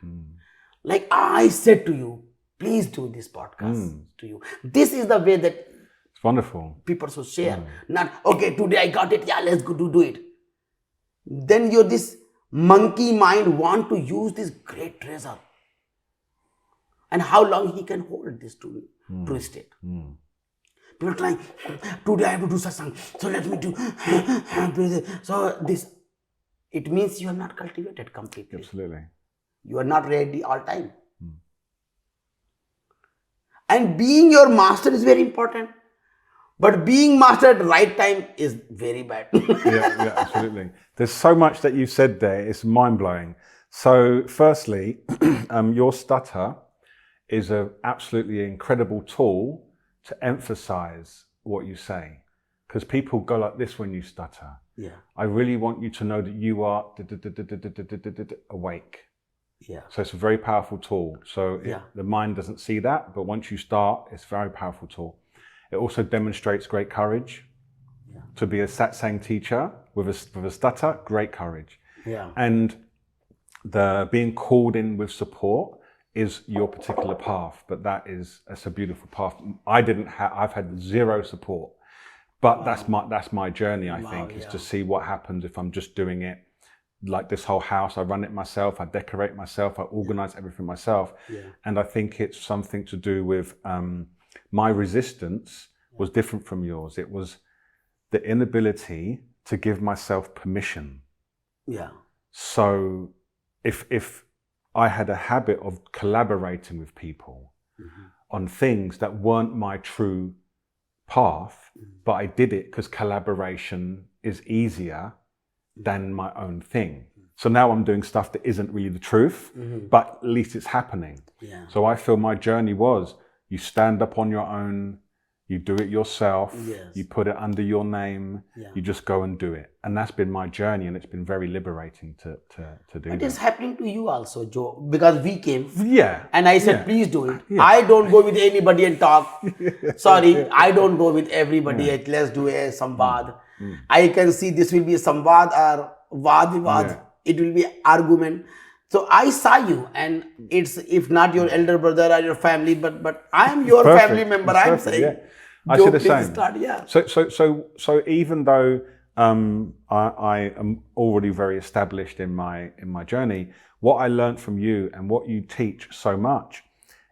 like I said to you, please do this podcast to you. This is the way that It's wonderful. people should share. Not, okay, today I got it. Yeah, let's go do it. then your this monkey mind want to use this great treasure. And how long he can hold this true state. People trying, today I have to do satsang, so let me do. So this, it means you are not cultivated completely. Absolutely. You are not ready all time. And being your master is very important. But being master at the right time is very bad. Yeah, absolutely. There's so much that you said there. It's mind-blowing. So firstly, your stutter is an absolutely incredible tool to emphasize what you say. Because people go like this when you stutter. Yeah. I really want you to know that you are awake. Yeah. So it's a very powerful tool. So the mind doesn't see that, but once you start, it's a very powerful tool. It also demonstrates great courage. To be a satsang teacher with a stutter, great courage. Yeah. And the being called in with support is your particular path, but that's a beautiful path. I've had zero support, but that's my journey. I think is to see what happens if I'm just doing it. Like this whole house, I run it myself, I decorate myself, I organize everything myself. And I think it's something to do with my resistance was different from yours. It was the inability to give myself permission. Yeah. So if I had a habit of collaborating with people on things that weren't my true path, but I did it because collaboration is easier than my own thing. So now I'm doing stuff that isn't really the truth, but at least it's happening. Yeah. So I feel my journey was, you stand up on your own, you do it yourself, you put it under your name, you just go and do it. And that's been my journey, and it's been very liberating to do that. It is happening to you also, Joe, because we came. Yeah. And I said, please do it. I don't go with anybody and talk. Sorry, I don't go with everybody. Let's do a Samvaad. I can see this will be a Samvaad or Vaad. It will be argument. So I saw you, and it's, if not your elder brother or your family, but I am your family member. I'm saying, I see the same. Start, So even though I am already very established in my journey, what I learned from you and what you teach so much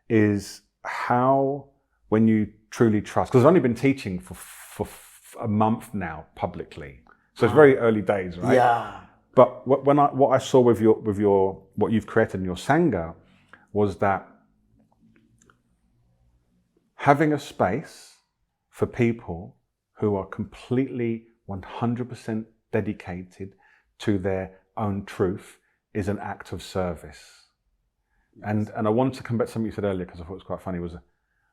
is how, when you truly trust, because I've only been teaching for a month now publicly, so it's very early days, right? Yeah. But what I saw with your what you've created in your Sangha was that having a space for people who are completely 100% dedicated to their own truth is an act of service. And I wanted to come back to something you said earlier, because I thought it was quite funny,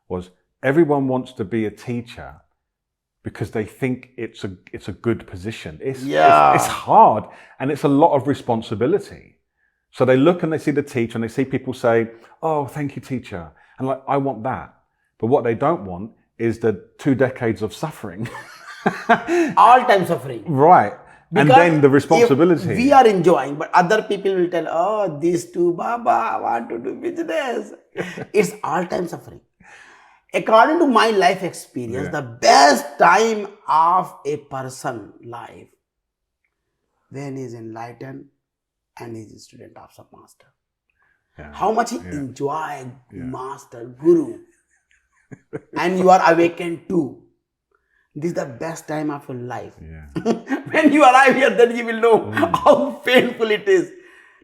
was everyone wants to be a teacher because they think it's a good position. It's hard, and it's a lot of responsibility. So they look and they see the teacher, and they see people say, "Oh, thank you, teacher," and like, I want that. But what they don't want is the 2 decades of suffering. All time suffering. Right. Because and then the responsibility. We are enjoying, but other people will tell, "Oh, these two Baba want to do business." It's all time suffering. According to my life experience, the best time of a person's life when he is enlightened and he is a student of some master. How much he enjoy master, guru, and you are awakened too. This is the best time of your life. When you arrive here, then you will know how painful it is.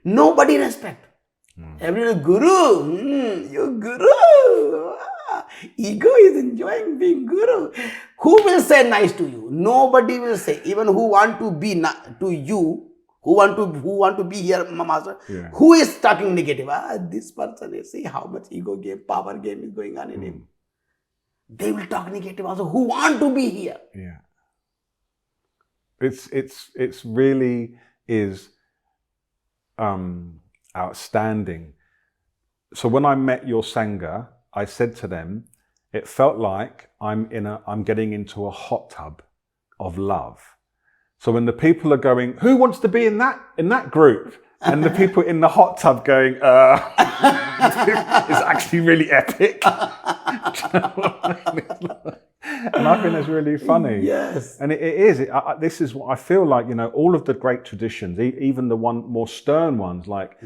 Nobody respect. Everyone, guru, you guru. Ego is enjoying being guru. Who will say nice to you? Nobody will say. Even who want to be to you, who want to be here, master. Who is talking negative? This person, you see how much ego game, power game is going on in him. They will talk negative also. Who want to be here? It's really is outstanding. So when I met your Sangha, I said to them, it felt like I'm getting into a hot tub of love. So when the people are going, who wants to be in that group? And the people in the hot tub going, it's actually really epic. And I think that's really funny. Yes. And it is. This is what I feel like, all of the great traditions, even the more stern ones like,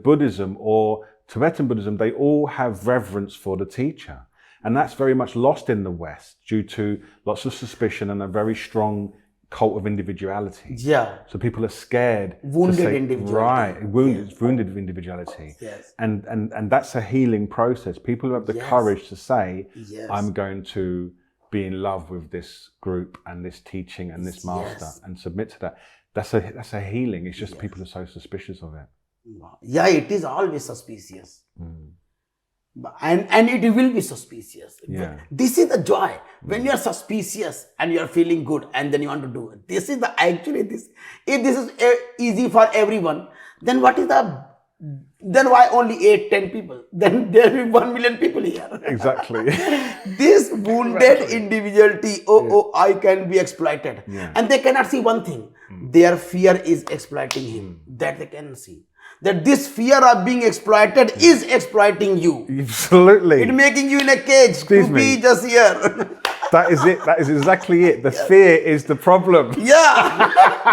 Buddhism or Tibetan Buddhism, they all have reverence for the teacher. And that's very much lost in the West due to lots of suspicion and a very strong cult of individuality. Yeah. So people are scared. Wounded individuality. Right. Wounded individuality. Yes. And that's a healing process. People who have the courage to say, Yes. I'm going to be in love with this group and this teaching and this master and submit to that. That's a healing. It's just people are so suspicious of it. Yeah, it is always suspicious. And it will be suspicious. Yeah. This is the joy. When you are suspicious and you are feeling good and then you want to do it. This is if this is easy for everyone, then then why only 8-10 people? Then there will be 1 million people here. Exactly. This wounded individuality, I can be exploited. Yeah. And they cannot see one thing. Their fear is exploiting him. That they can see. That this fear of being exploited is exploiting you. Absolutely. It's making you in a cage to be just here. That is it. That is exactly it. The fear is the problem. Yeah.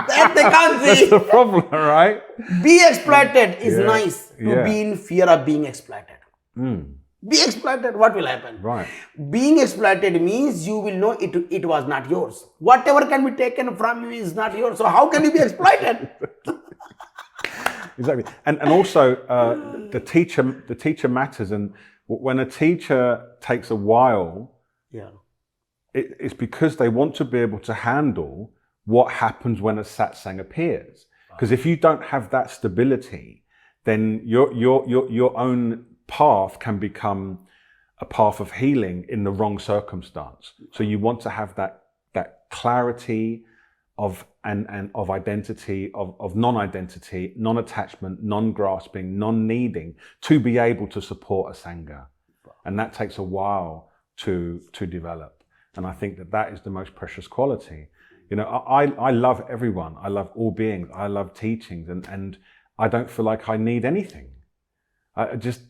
That they can't see. That's the problem, right? Be exploited is nice. To be in fear of being exploited. Be exploited, what will happen? Right. Being exploited means you will know it was not yours. Whatever can be taken from you is not yours. So how can you be exploited? Exactly. And also the teacher matters. And when a teacher takes a while, it's because they want to be able to handle what happens when a satsang appears. Because if you don't have that stability, then your own path can become a path of healing in the wrong circumstance. So you want to have that clarity of identity, of non-identity, non-attachment, non-grasping, non-needing to be able to support a sangha. And that takes a while to develop. And I think that is the most precious quality. I love everyone. I love all beings. I love teachings, and I don't feel like I need anything. I just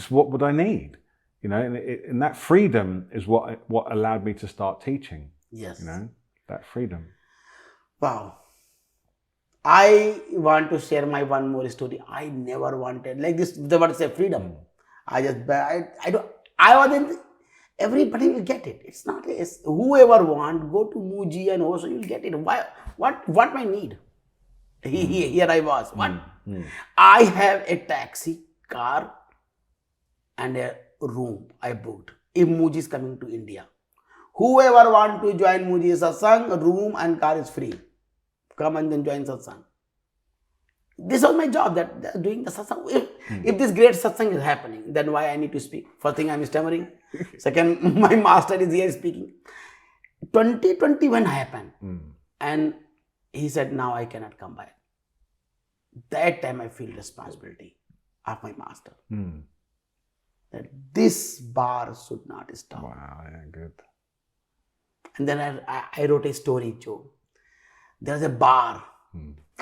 what would I need? And that freedom is what allowed me to start teaching. Yes. That freedom. Wow. I want to share my one more story. I never wanted like this. They want to say freedom. I was in. Everybody will get it. It's not. Whoever want go to Muji and also you'll get it. Why? What my need? Here I was. What? I have a taxi, car, and a room I booked. If Muji is coming to India, whoever want to join Muji Satsang, room and car is free. Come and then join Satsang. This was my job, that doing the Satsang. If this great Satsang is happening, then why I need to speak? First thing, I'm stammering. Second, my master is here speaking. 2021 happened. And he said, now I cannot come back. That time I feel responsibility of my master. That this bar should not stop. Wow, yeah, good. And then I wrote a story, Joe. There's a bar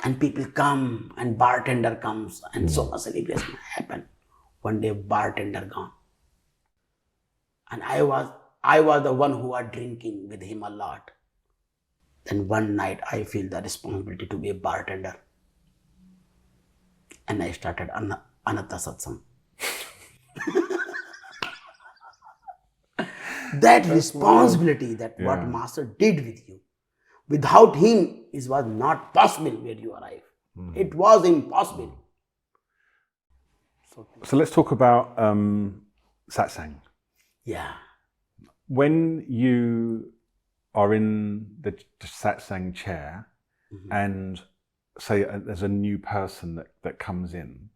and people come and bartender comes and so much celebration happen. One day bartender gone. And I was the one who was drinking with him a lot. Then one night I feel the responsibility to be a bartender. And I started Anatta Satsang. That responsibility, what master did with you, without him, it was not possible where you arrive. It was impossible. So let's talk about satsang. Yeah. When you are in the satsang chair and say there's a new person that comes in,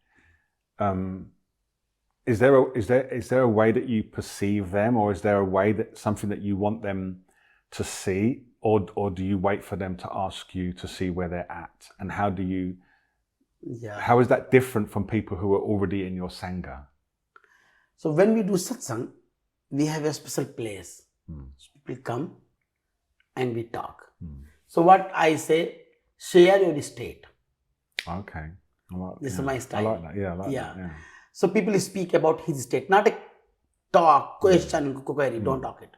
is there a way that you perceive them, or is there a way that something that you want them to see, or do you wait for them to ask you to see where they're at? And how is that different from people who are already in your sangha? So when we do satsang, we have a special place. So people come and we talk. So what I say, share your state. Okay. This is my style. I like that. Yeah, I like that. Yeah. So people speak about his state, not a talk, question, query, don't talk it.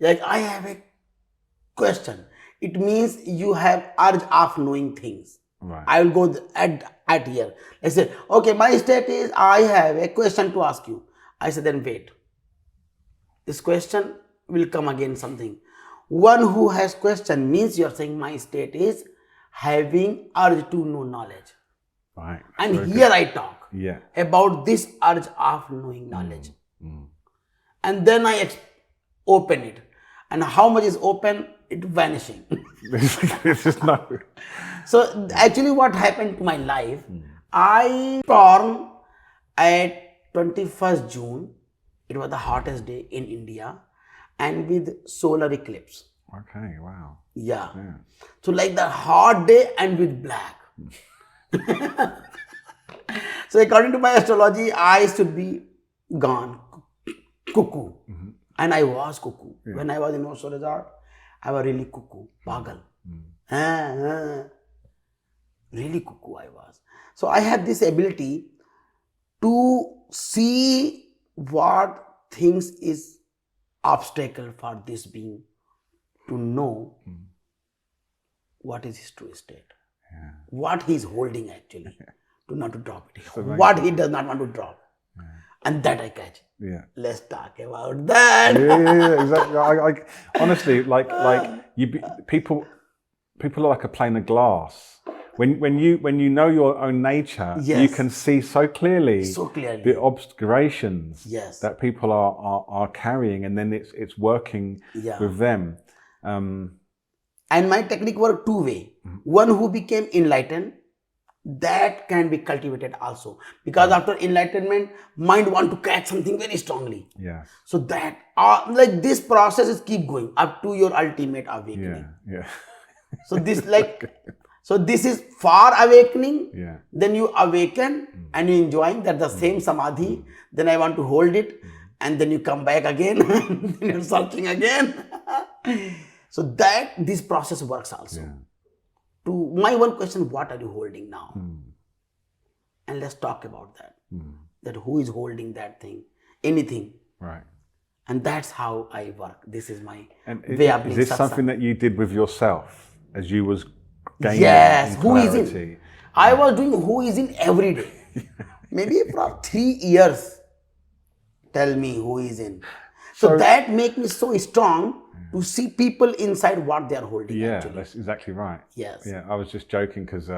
Like, I have a question. It means you have urge of knowing things. Right. I will go at here. I say, okay, my state is I have a question to ask you. I said, then wait. This question will come again something. One who has question means you are saying my state is having urge to know knowledge. Right. And Very here good. I talk Yeah. about this urge of knowing knowledge. And then I open it. And how much is open? It vanishing. This is no. So actually what happened to my life, I born at 21st June. It was the hottest day in India and with solar eclipse. Okay. Wow. Yeah. Yeah. So like the hot day and with black. So according to my astrology, I should be gone, cuckoo. And I was cuckoo. Yeah. When I was in Osho Resort, I was really cuckoo, pagal. Really cuckoo I was. So I had this ability to see what things is obstacle for this being to know what is his true state, what he is holding actually, to not to drop it, what he does not want to drop, and that I catch. Yeah. Let's talk about that. Yeah, exactly. I honestly, people are like a plane of glass. When you know your own nature, Yes. you can see so clearly, the obscurations Yes. that people are carrying, and then it's working Yeah. with them. And my technique worked two way. One who became enlightened, that can be cultivated also. Because after enlightenment, mind want to catch something very strongly. Yeah. So that, like this process is keep going up to your ultimate awakening. Yeah. So this so this is far awakening. Yeah. Then you awaken and you enjoying that the same samadhi. Then I want to hold it, and then you come back again. Then you're searching again. So that this process works also. Yeah. To my one question, what are you holding now? And let's talk about that. That who is holding that thing, anything. Right. And that's how I work. This is my And way of is being this satsang. something that you did with yourself as you was gaining Yes, in who is in? clarity? I was doing who is in every day. Maybe for 3 years. Tell me who is in. So that make me so strong to see people inside what they are holding. Yeah, actually. that's exactly right. Yes. Yeah, I was just joking because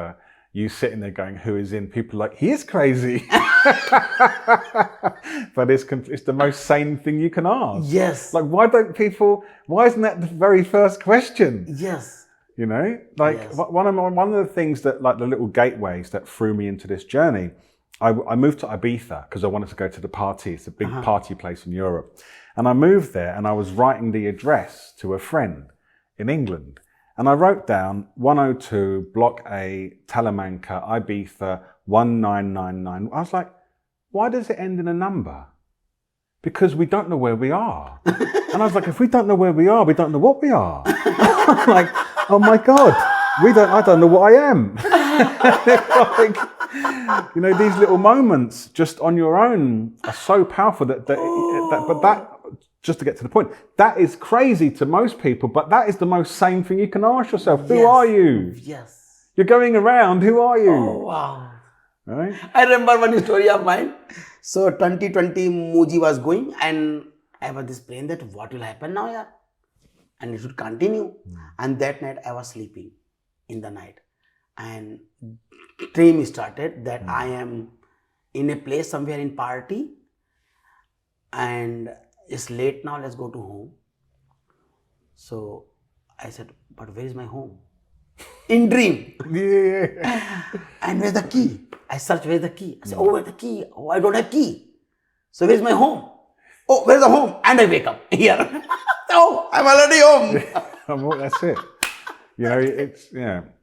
you sitting there going, "Who is in?" People are like, "He is crazy," but it's the most sane thing you can ask. Yes. Like, why isn't that the very first question? Yes. You know, like Yes. one of the things that, like, the little gateways that threw me into this journey. I moved to Ibiza because I wanted to go to the party. It's a big party place in Europe. And I moved there and I was writing the address to a friend in England. And I wrote down 102 Block A, Talamanca, Ibiza, 1999. I was like, why does it end in a number? Because we don't know where we are. And I was like, if we don't know where we are, we don't know what we are. I'm like, oh my God, I don't know what I am. Like, you know, these little moments just on your own are so powerful but that, just to get to the point, that is crazy to most people, but that is the most sane thing you can ask yourself. Who are you? Yes. You're going around, who are you? Oh, wow. Right? I remember one story of mine. So 2020 Muji was going and I was this praying that what will happen now, yeah? And it should continue. And that night I was sleeping in the night. And dream started that I am in a place somewhere in party and it's late now, let's go to home. So I said, but where is my home? In dream. Yeah. And where's the key? I searched, where's the key? I said, oh, where's the key? Oh, I don't have key. So where's my home? Oh, where's the home? And I wake up here. Oh, I'm already home. That's it. You know,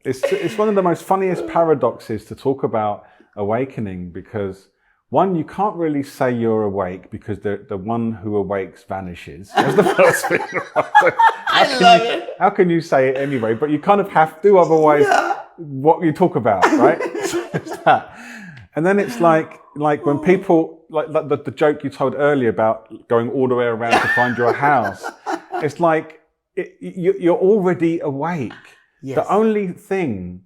it's one of the most funniest paradoxes to talk about awakening, because one, you can't really say you're awake because the one who awakes vanishes. That's the first thing. So I love it. How can you say it anyway? But you kind of have to, otherwise, what you talk about, right? So it's that. And then it's like when people, like the joke you told earlier about going all the way around to find your house. It's like you're already awake. Yes. The only thing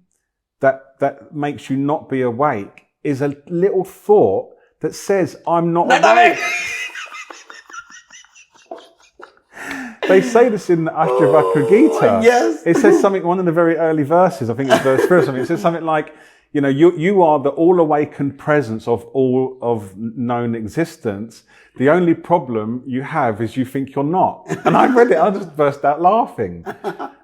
that makes you not be awake is a little thought that says, I'm not awake. They say this in the Ashtavakra Gita. Yes. It says something, one of the very early verses, I think it's verse 3 or something, it says something like, you are the all-awakened presence of all of known existence. The only problem you have is you think you're not. And I read it, I just burst out laughing.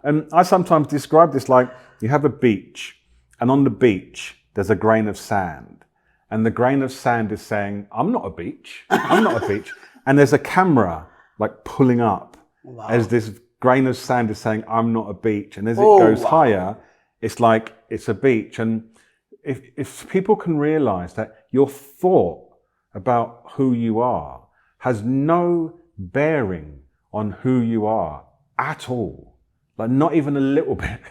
And I sometimes describe this like, you have a beach, and on the beach, there's a grain of sand. And the grain of sand is saying, I'm not a beach. I'm not a beach. And there's a camera like pulling up as this grain of sand is saying, I'm not a beach. And as it goes higher, it's like, it's a beach. And if people can realize that your thought about who you are has no bearing on who you are at all, like not even a little bit,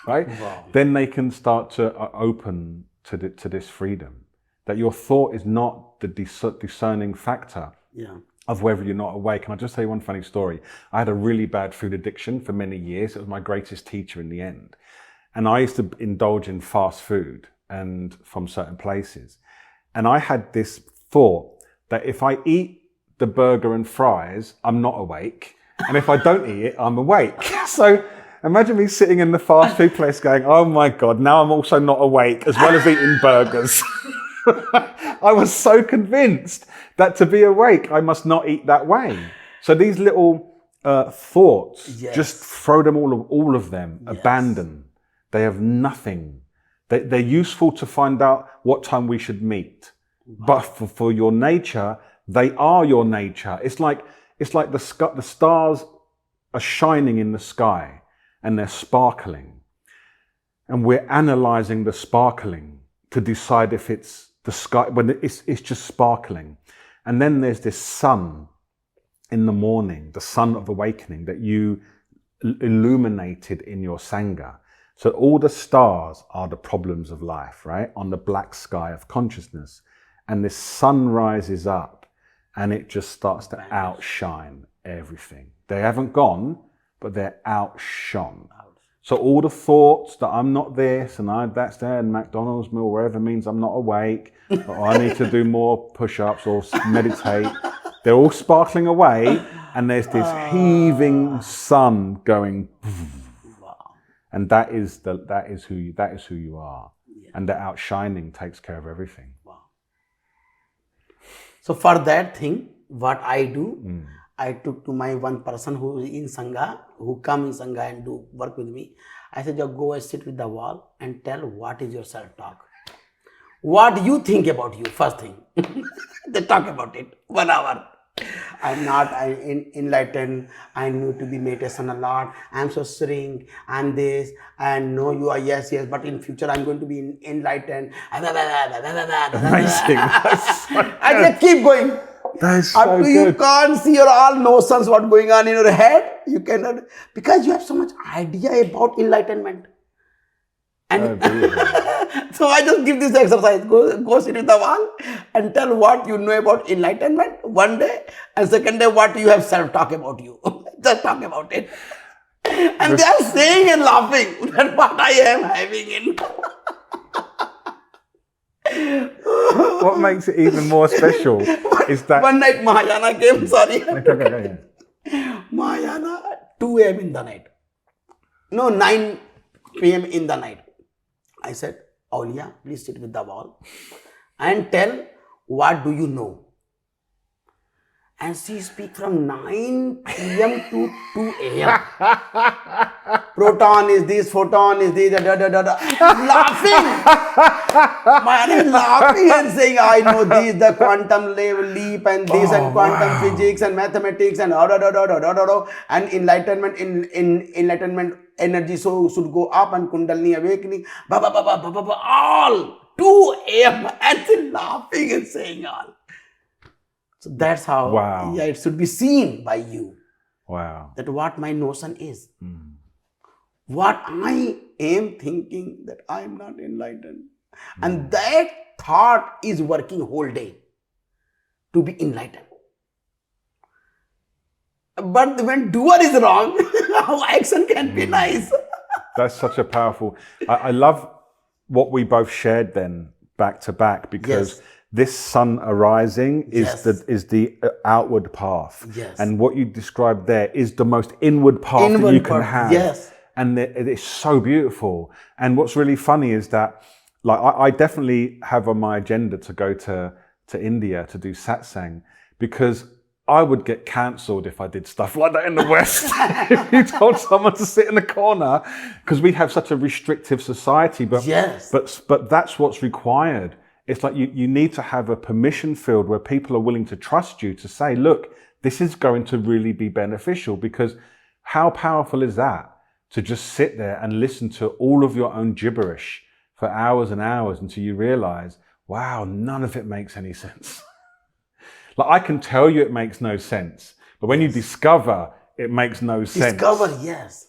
right? Wow. Then they can start to open to this freedom. That your thought is not the discerning factor of whether you're not awake. And I'll just tell you one funny story. I had a really bad food addiction for many years. It was my greatest teacher in the end. And I used to indulge in fast food and from certain places. And I had this thought that if I eat the burger and fries, I'm not awake. And if I don't eat it, I'm awake. So imagine me sitting in the fast food place going, oh my God, now I'm also not awake as well as eating burgers. I was so convinced that to be awake, I must not eat that way. So these little thoughts, just throw them all of them, abandon. They have nothing. They're useful to find out what time we should meet. But for your nature, they are your nature. It's like the stars are shining in the sky and they're sparkling. And we're analyzing the sparkling to decide if it's the sky, when it's just sparkling. And then there's this sun in the morning, the sun of awakening that you illuminated in your Sangha. So all the stars are the problems of life, right? On the black sky of consciousness. And this sun rises up and it just starts to outshine everything. They haven't gone, but they're outshone. So all the thoughts that I'm not this and that's there and McDonald's meal, wherever means I'm not awake, or I need to do more push-ups or meditate, they're all sparkling away and there's this heaving sun going. And that is who you are. And the outshining takes care of everything. Wow. So for that thing, what I do, I took to my one person who is in Sangha, who come in Sangha and do work with me. I said, just go and sit with the wall and tell what is your self-talk. What do you think about you, first thing. They talk about it, 1 hour. I'm not enlightened. I need to be meditation a lot. I'm so shrink. I'm this. And no, you are yes, but in future I'm going to be enlightened. Amazing. I just keep going. That is so Up to good. you can't see your all notions what going on in your head. You cannot, because you have so much idea about enlightenment. And so I just give this exercise. Go sit with the wall and tell what you know about enlightenment one day, and second day what you have self-talk about you. Just talk about it. And they are saying and laughing that what I am having in. What makes it even more special is that one night Mahayana came, sorry. Okay. Mahayana, 2 a.m. in the night. No, 9 p.m. in the night. I said, Aulia, please sit with the wall and tell what do you know. And she speak from 9 p.m. to 2 a.m. Proton is this, photon is this, laughing. Man is laughing and saying, I know this, the quantum leap and this and quantum physics and mathematics and and enlightenment, enlightenment energy so should go up and kundalini awakening, all 2 a.m. and still laughing and saying all. So that's how it should be seen by you. Wow. That what my notion is. What I am thinking that I am not enlightened. And that thought is working whole day to be enlightened. But when doer is wrong, how action can be nice? That's such a powerful. I love what we both shared then back to back, because Yes. this sun arising is Yes. the outward path, Yes. and what you described there is the most inward path that Inward you can path, have. yes. And it's so beautiful. And what's really funny is that, like, I definitely have on my agenda to go to India to do satsang, because I would get cancelled if I did stuff like that in the West. If you told someone to sit in the corner, because we have such a restrictive society. But Yes. but that's what's required. It's like you need to have a permission field where people are willing to trust you to say, look, this is going to really be beneficial. Because how powerful is that, to just sit there and listen to all of your own gibberish for hours and hours until you realize, wow, none of it makes any sense. Like, I can tell you it makes no sense, but when you discover it makes no sense. Discover, yes.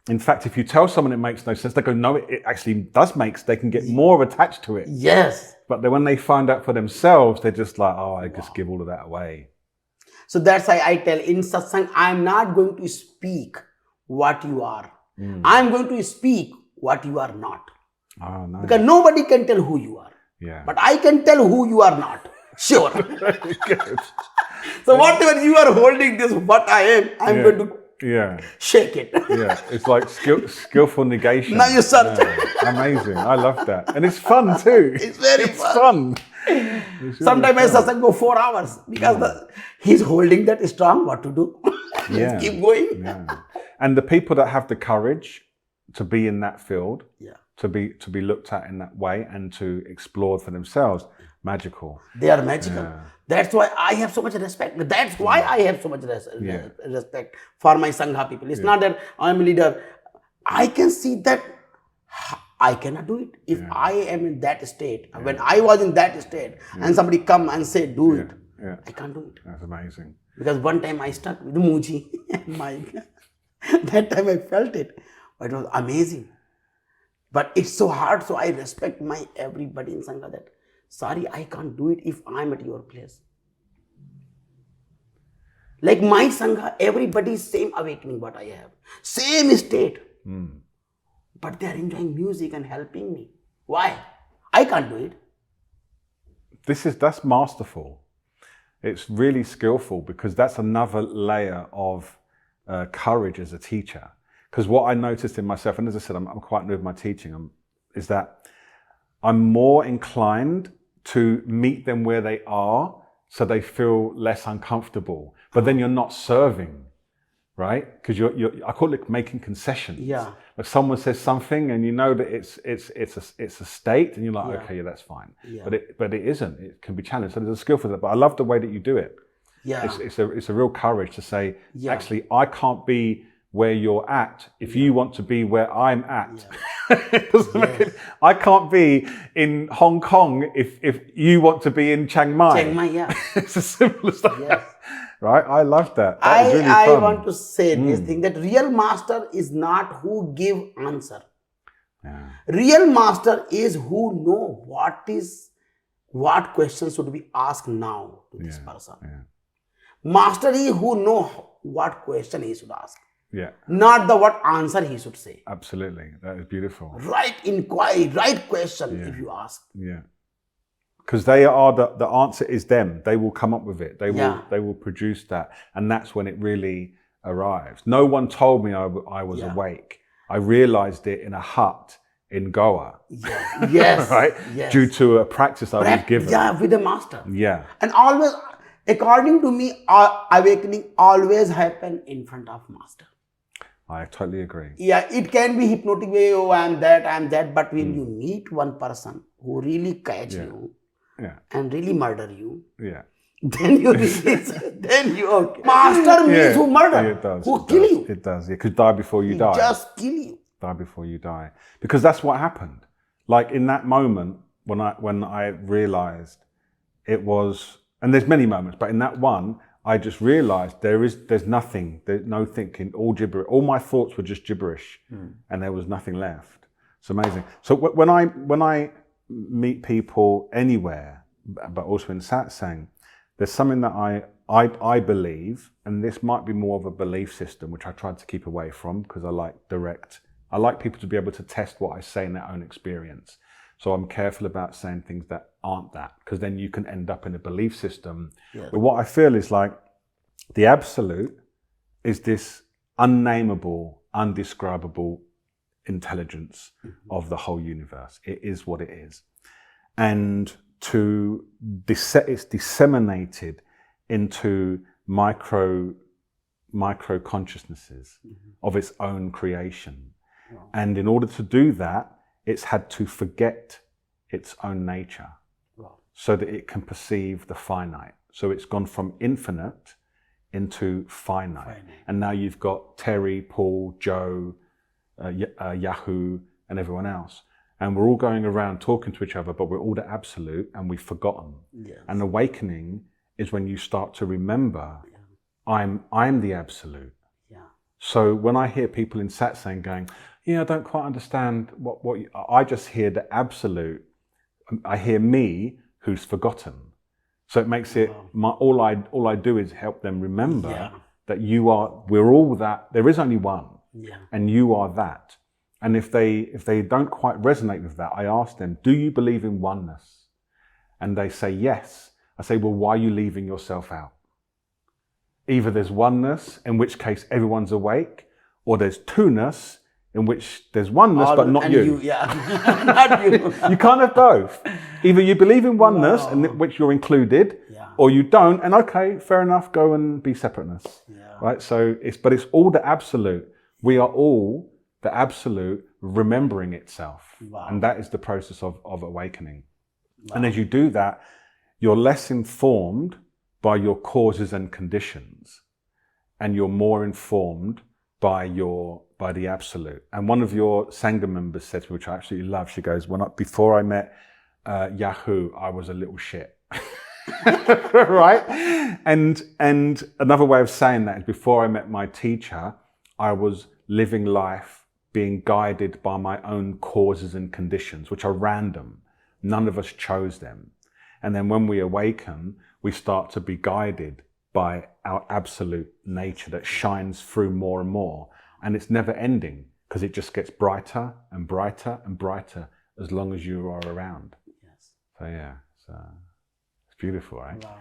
In fact, if you tell someone it makes no sense, they go, no, it actually does make sense. They can get more attached to it. Yes. But then when they find out for themselves, they're just like, oh, I just give all of that away. So that's why I tell in satsang, I'm not going to speak what you are. I'm going to speak what you are not. Oh, nice. Because nobody can tell who you are. Yeah. But I can tell who you are not. Sure. Good. So whatever you are holding this, what I am, I'm going to shake it. Yeah. It's like skillful negation. Now you search. Yeah. Amazing. I love that. And it's fun too. It's very fun. It's really Sometimes my fun. satsang go 4 hours because he's holding that strong. What to do? Yeah. Keep going. Yeah. And the people that have the courage to be in that field, to be looked at in that way and to explore for themselves, magical. They are magical. Yeah. That's why I have so much respect. That's why I have so much respect for my Sangha people. It's not that I'm a leader. I can see that I cannot do it. If I am in that state, when I was in that state and somebody come and say, do it, I can't do it. That's amazing. Because one time I stuck with Muji and Mike. That time I felt it. It was amazing. But it's so hard. So I respect my everybody in Sangha that, sorry, I can't do it if I'm at your place. Like my Sangha, everybody same awakening what I have. Same state. But they are enjoying music and helping me. Why? I can't do it. That's masterful. It's really skillful, because that's another layer of courage as a teacher. Because what I noticed in myself, and as I said, I'm quite new with my teaching, is that I'm more inclined to meet them where they are so they feel less uncomfortable. But then you're not serving, right? Because I call it making concessions. Yeah. Like someone says something and you know that it's a state, and you're like, okay, that's fine. Yeah. But it isn't. It can be challenged. So there's a skill for that. But I love the way that you do it. Yeah. It's a real courage to say, actually, I can't be where you're at if you want to be where I'm at. It doesn't make it, I can't be in Hong Kong if you want to be in Chiang Mai. Chiang Mai, yeah. It's as simple as that. Yes. Right? I love that. That was really I fun. want to say this thing, that real master is not who give answer. Yeah. Real master is who know what questions should be asked now to this person. Yeah. Master is who know what question he should ask. Yeah. Not the what answer he should say. Absolutely. That is beautiful. Right inquiry, right question if you ask. Yeah. Because they are the answer is them. They will come up with it. They will produce that. And that's when it really arrives. No one told me I was awake. I realized it in a hut in Goa. Yeah. Yes. Right? Yes. Due to a practice I was given. Yeah, with the master. Yeah. And always, according to me, awakening always happen in front of master. I totally agree. Yeah, it can be hypnotic way, oh, I'm that, but when you meet one person who really catch you and really murder you, then you okay. Master means who murder, it does, who kill you. It does, because die before you die. Just kill you. Die before you die. Because that's what happened. Like in that moment when I realized it was, and there's many moments, but in that one, I just realized there's nothing, there's no thinking, all gibberish. All my thoughts were just gibberish, and there was nothing left. It's amazing. So when I meet people anywhere, but also in satsang, there's something that I believe, and this might be more of a belief system, which I tried to keep away from because I like people to be able to test what I say in their own experience. So I'm careful about saying things that aren't that, because then you can end up in a belief system. Yes. But what I feel is like the absolute is this unnameable, undescribable intelligence of the whole universe. It is what it is. And it's disseminated into micro consciousnesses of its own creation. Wow. And in order to do that, it's had to forget its own nature. Wow. So that it can perceive the finite. So it's gone from infinite into finite. And now you've got Terry, Paul, Joe, Yahoo, and everyone else. And we're all going around talking to each other, but we're all the absolute and we've forgotten. Yes. And awakening is when you start to remember, I'm the absolute. Yeah. So when I hear people in Satsang going, I don't quite understand I just hear the absolute. I hear me who's forgotten. So it makes it, all I do is help them remember that we're all that, there is only one. Yeah. And you are that. And if they don't quite resonate with that, I ask them, do you believe in oneness? And they say yes. I say, well, why are you leaving yourself out? Either there's oneness, in which case everyone's awake, or there's two-ness, in which there's oneness, but not you. Not you. You can't have both. Either you believe in oneness, in which you're included, or you don't, and okay, fair enough, go and be separateness. Yeah. Right? So it's all the absolute. We are all the absolute remembering itself. Wow. And that is the process of awakening. Wow. And as you do that, you're less informed by your causes and conditions, and you're more informed by the absolute. And one of your Sangha members said to me, which I absolutely love, she goes, before I met Yahoo, I was a little shit. Right? And another way of saying that is, before I met my teacher, I was living life being guided by my own causes and conditions, which are random. None of us chose them. And then when we awaken, we start to be guided by our absolute nature that shines through more and more. And it's never ending, because it just gets brighter and brighter and brighter as long as you are around. Yes. So yeah, it's beautiful, right? Wow.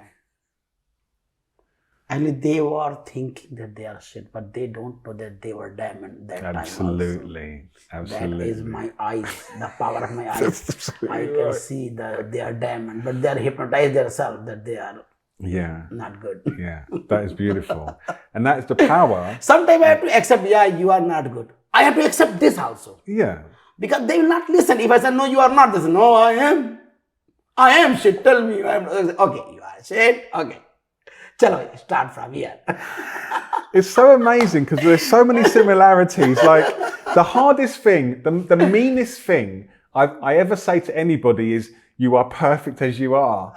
And they were thinking that they are shit, but they don't know that they were diamond that Absolutely. time also. Absolutely. That is my eyes, the power of my eyes. I can see that they are diamond, but they are hypnotized themselves that they are not good. Yeah, that is beautiful. And that is the power. Sometimes I have to accept, you are not good. I have to accept this also. Yeah. Because they will not listen. If I say, no, you are not this. No, I am. I am shit. Tell me. Okay, you are shit. Okay. Chalo, start from here. It's so amazing because there's so many similarities. Like the hardest thing, the meanest thing I ever say to anybody is, you are perfect as you are.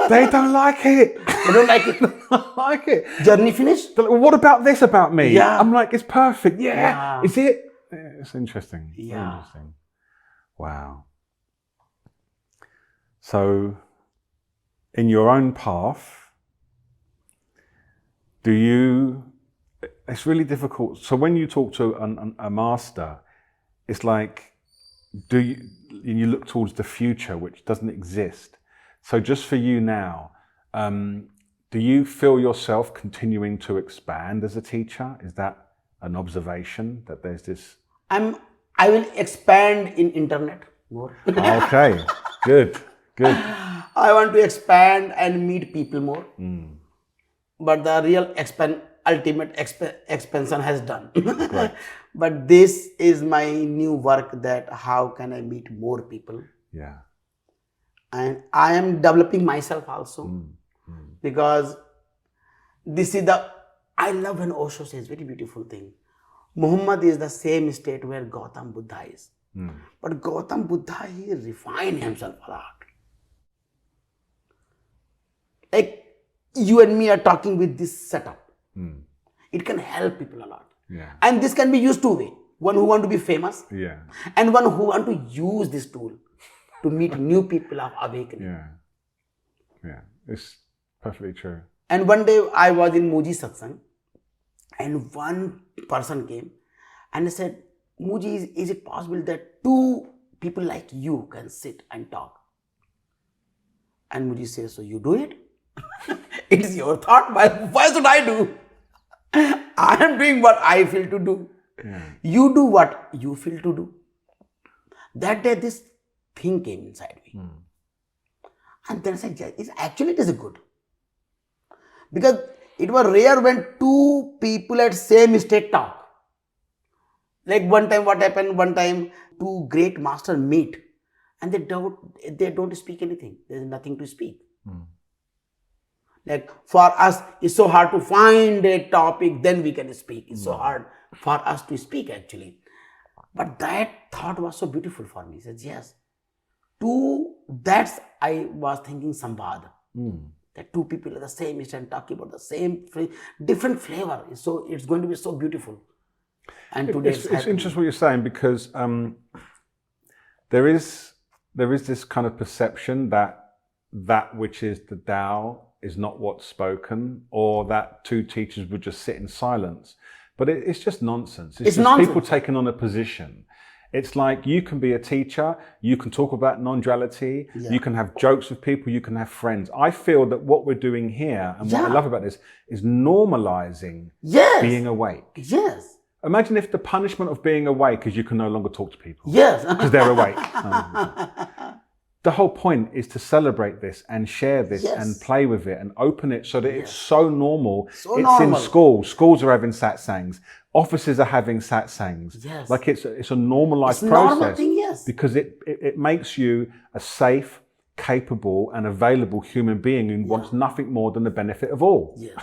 They don't like it. They don't like it. They don't like it. Journey finished? Like, well, what about this about me? Yeah. I'm like, it's perfect. Yeah. Is it? Yeah, it's interesting. Yeah. Interesting. Wow. So, in your own path, it's really difficult. So when you talk to a master, it's like, you look towards the future, which doesn't exist. So just for you now, do you feel yourself continuing to expand as a teacher? Is that an observation that there's this? I will expand in internet more. Okay, good. I want to expand and meet people more. But the real ultimate expansion has done. Right. But this is my new work, that how can I meet more people? Yeah. And I am developing myself also. Because this is I love when Osho says very beautiful thing. Muhammad is the same state where Gautam Buddha is. But Gautam Buddha, he refined himself a lot. Like, you and me are talking with this setup. It can help people a lot. Yeah. And this can be used two ways. One who want to be famous. Yeah. And one who want to use this tool to meet new people of awakening. Yeah. Yeah. It's Perfectly true. And one day I was in Muji Satsang, and one person came and said, Muji, is it possible that two people like you can sit and talk? And Muji says, so you do it? It is your thought, why should I do? I am doing what I feel to do. Yeah. You do what you feel to do. That day this thing came inside me. And then I said, yeah, it is good. Because it was rare when two people at same state talk. Like one time what happened, one time two great masters meet and they don't speak anything. There is nothing to speak. Like for us, it's so hard to find a topic, then we can speak. It's so hard for us to speak actually. But that thought was so beautiful for me. He says, yes, I was thinking Samvaad. That two people are the same and talking about the same, different flavor. So it's going to be so beautiful. And today it's interesting what you're saying, because there is this kind of perception that which is the Tao is not what's spoken, or that two teachers would just sit in silence. But it's just nonsense. It's just nonsense. People taking on a position. It's like you can be a teacher, you can talk about non-duality, you can have jokes with people, you can have friends. I feel that what we're doing here, and what I love about this, is normalizing being awake. Yes. Imagine if the punishment of being awake is you can no longer talk to people. Yes. Because they're awake. The whole point is to celebrate this and share this and play with it and open it so that it's so normal. In school. Schools are having satsangs. Offices are having satsangs. Yes. Like it's a normalized process. Normal thing, yes. Because it makes you a safe, capable and available human being who wants nothing more than the benefit of all. Yes.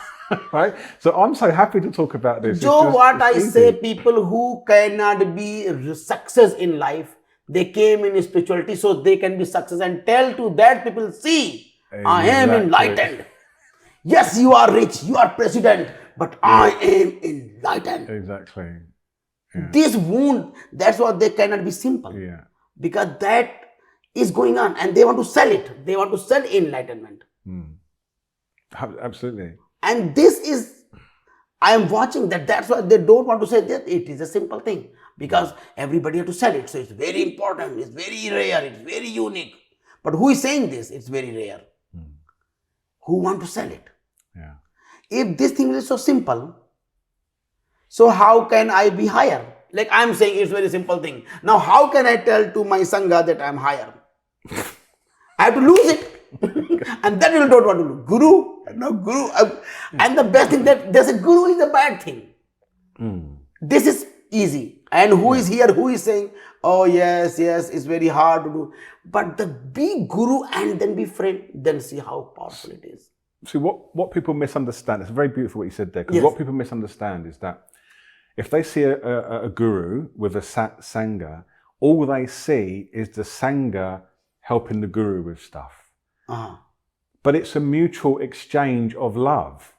Right? So I'm so happy to talk about this. Joe, what I say, people who cannot be success in life, they came in spirituality so they can be success, and tell to that people, see, I am enlightened. Yes, you are rich, you are president, but I am enlightened. Exactly. This wound, that's why they cannot be simple. Yeah. Because that is going on and they want to sell it. They want to sell enlightenment. Absolutely. And this is, I am watching that. That's why they don't want to say that it is a simple thing. Because everybody has to sell it. So it's very important, it's very rare, it's very unique. But who is saying this? It's very rare. Who want to sell it? Yeah. If this thing is so simple, so how can I be higher? Like I'm saying, it's a very simple thing. Now how can I tell to my Sangha that I'm higher? I have to lose it. And then you don't want to lose. Guru, no Guru. And the best thing that there's a Guru is a bad thing. This is easy. And who is here, who is saying, oh yes, it's very hard to do. But the be Guru and then be friend, then see how powerful it is. See, what people misunderstand, it's very beautiful what you said there, because what people misunderstand is that if they see a guru with a Sangha, all they see is the Sangha helping the guru with stuff. But it's a mutual exchange of love.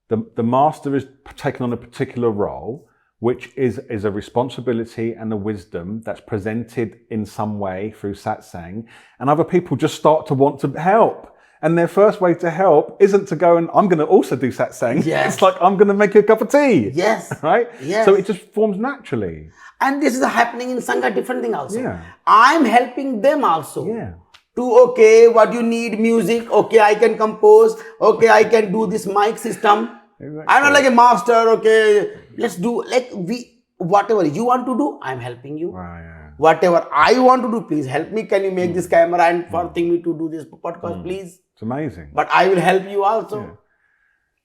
The master is taking on a particular role, which is a responsibility and a wisdom that's presented in some way through satsang, and other people just start to want to help. And their first way to help isn't to go and I'm going to also do satsang. Yes. It's like, I'm going to make you a cup of tea. Yes. Right? Yes. So it just forms naturally. And this is happening in Sangha, different thing also. Yeah. I'm helping them also. Yeah. To, okay, what you need, music, okay, I can compose, okay, I can do this mic system. Exactly. I'm not like a master, okay, let's do, like whatever you want to do, I'm helping you. Wow, yeah. Whatever I want to do, please help me. Can you make this camera and for me to do this podcast, please? It's amazing. But I will help you also. Yeah.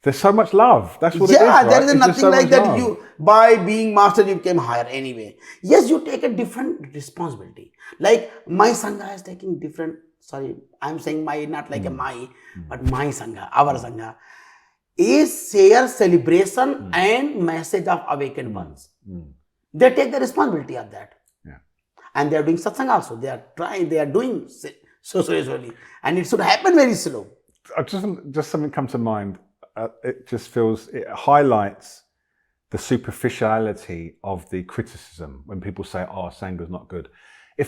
There's so much love. That's what it is, right? There is It's nothing so like much that. love. You, by being master, you became higher anyway. Yes, you take a different responsibility. Like my Sangha is taking different, sorry, I'm saying my, not like a my, but my Sangha, our Sangha, is share celebration and message of awakened ones. They take the responsibility of that. Yeah. And they are doing satsang also. They are trying, they are doing so slowly. And it should happen very slow. Just something come to mind. It just feels, it highlights the superficiality of the criticism when people say, oh, Sangha's not good. If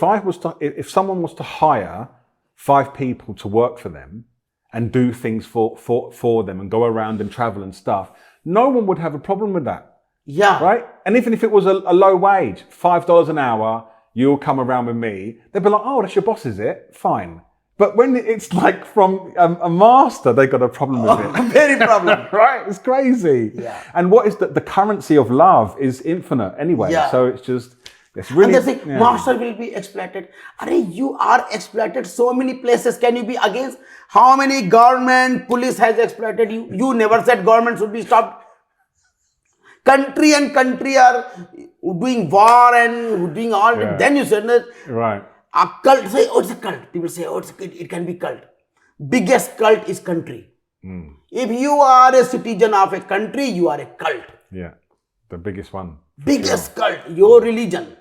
someone was to hire 5 people to work for them and do things for them and go around and travel and stuff, no one would have a problem with that. Yeah. Right? And even if it was a low wage, $5 an hour, you'll come around with me, they'd be like, oh, that's your boss, is it? Fine. But when it's like from a master, they got a problem with it. Very problem. Right? It's crazy. Yeah. And what is the currency of love is infinite anyway. Yeah. So it's really... And they say, master will be exploited. You are exploited so many places. Can you be against? How many government, police has exploited you? You never said government should be stopped. Country and country are doing war and doing all that. Then you said that. Right. A cult, say, oh, it's a cult. People say, oh, it can be cult. Biggest cult is country. If you are a citizen of a country, you are a cult. Yeah. The biggest one. Biggest cult, your religion.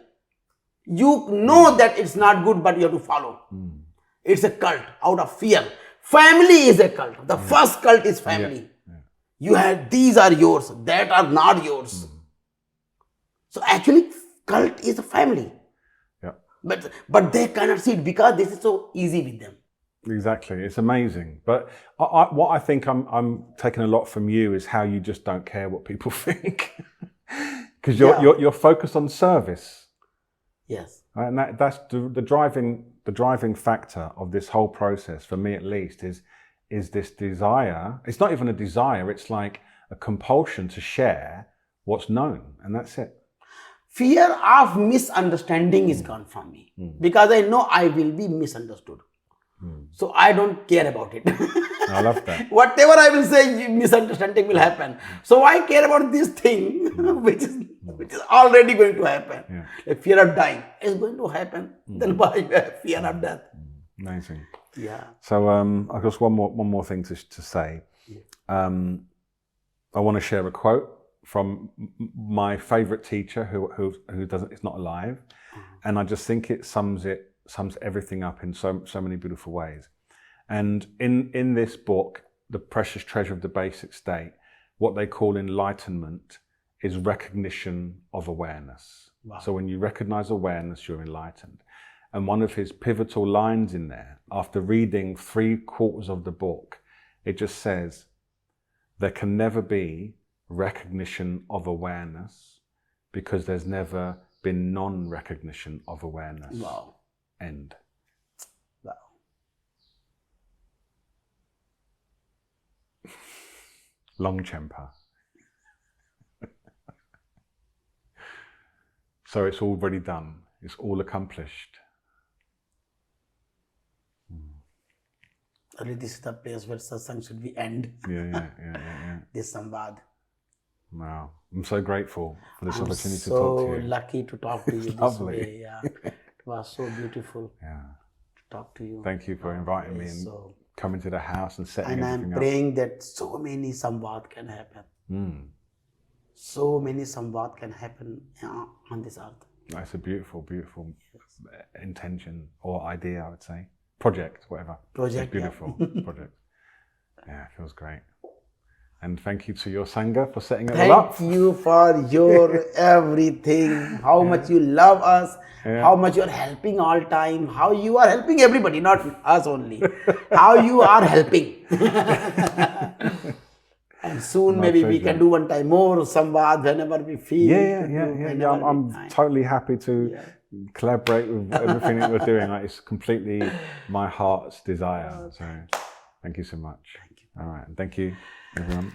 You know that it's not good, but you have to follow. It's a cult out of fear. Family is a cult. The first cult is family. You have, these are yours, that are not yours. So actually, cult is a family. But they cannot see it because this is so easy with them. Exactly, it's amazing. But what I think I'm taking a lot from you is how you just don't care what people think, because you're focused on service. Yes, right? And that's the driving factor of this whole process for me, at least, is this desire. It's not even a desire; it's like a compulsion to share what's known, and that's it. Fear of misunderstanding is gone from me because I know I will be misunderstood. So I don't care about it. I love that. Whatever I will say, misunderstanding will happen. So I care about this thing which is already going to happen. Like fear of dying is going to happen. Then why fear of death? Amazing. Yeah. So I've just one more thing to say. I want to share a quote from my favorite teacher who is not alive, and I just think it sums everything up in so many beautiful ways. And in this book, The Precious Treasure of the Basic State, what they call enlightenment is recognition of awareness. Wow. So when you recognize awareness, you're enlightened. And one of his pivotal lines in there, after reading 3/4 of the book, it just says, there can never be recognition of awareness because there's never been non-recognition of awareness. Wow. End. Wow. Longchenpa. So it's already done. It's all accomplished. Only this is the place where satsang should be end. Yeah. This Samvaad. Wow. I'm so grateful for this opportunity to so talk to you. lucky to talk to you this Lovely. way. Yeah. It was so beautiful to talk to you. Thank you for inviting me and coming to the house and setting everything up. And I'm praying that so many Samvaad can happen. So many Samvaad can happen on this earth. That's a beautiful intention or idea, I would say. Project, whatever. Project, it's beautiful. Project. Yeah, it feels great. And thank you to your Sangha for setting it all up. Thank you for your everything. How much you love us. How much you're helping all time. How you are helping everybody, not us only. How you are helping. And soon maybe we can do one time more Samvaad whenever we feel. Yeah. I'm totally happy to collaborate with everything that we're doing. Like, it's completely my heart's desire. So thank you so much. Thank you. All right. Thank you, everyone.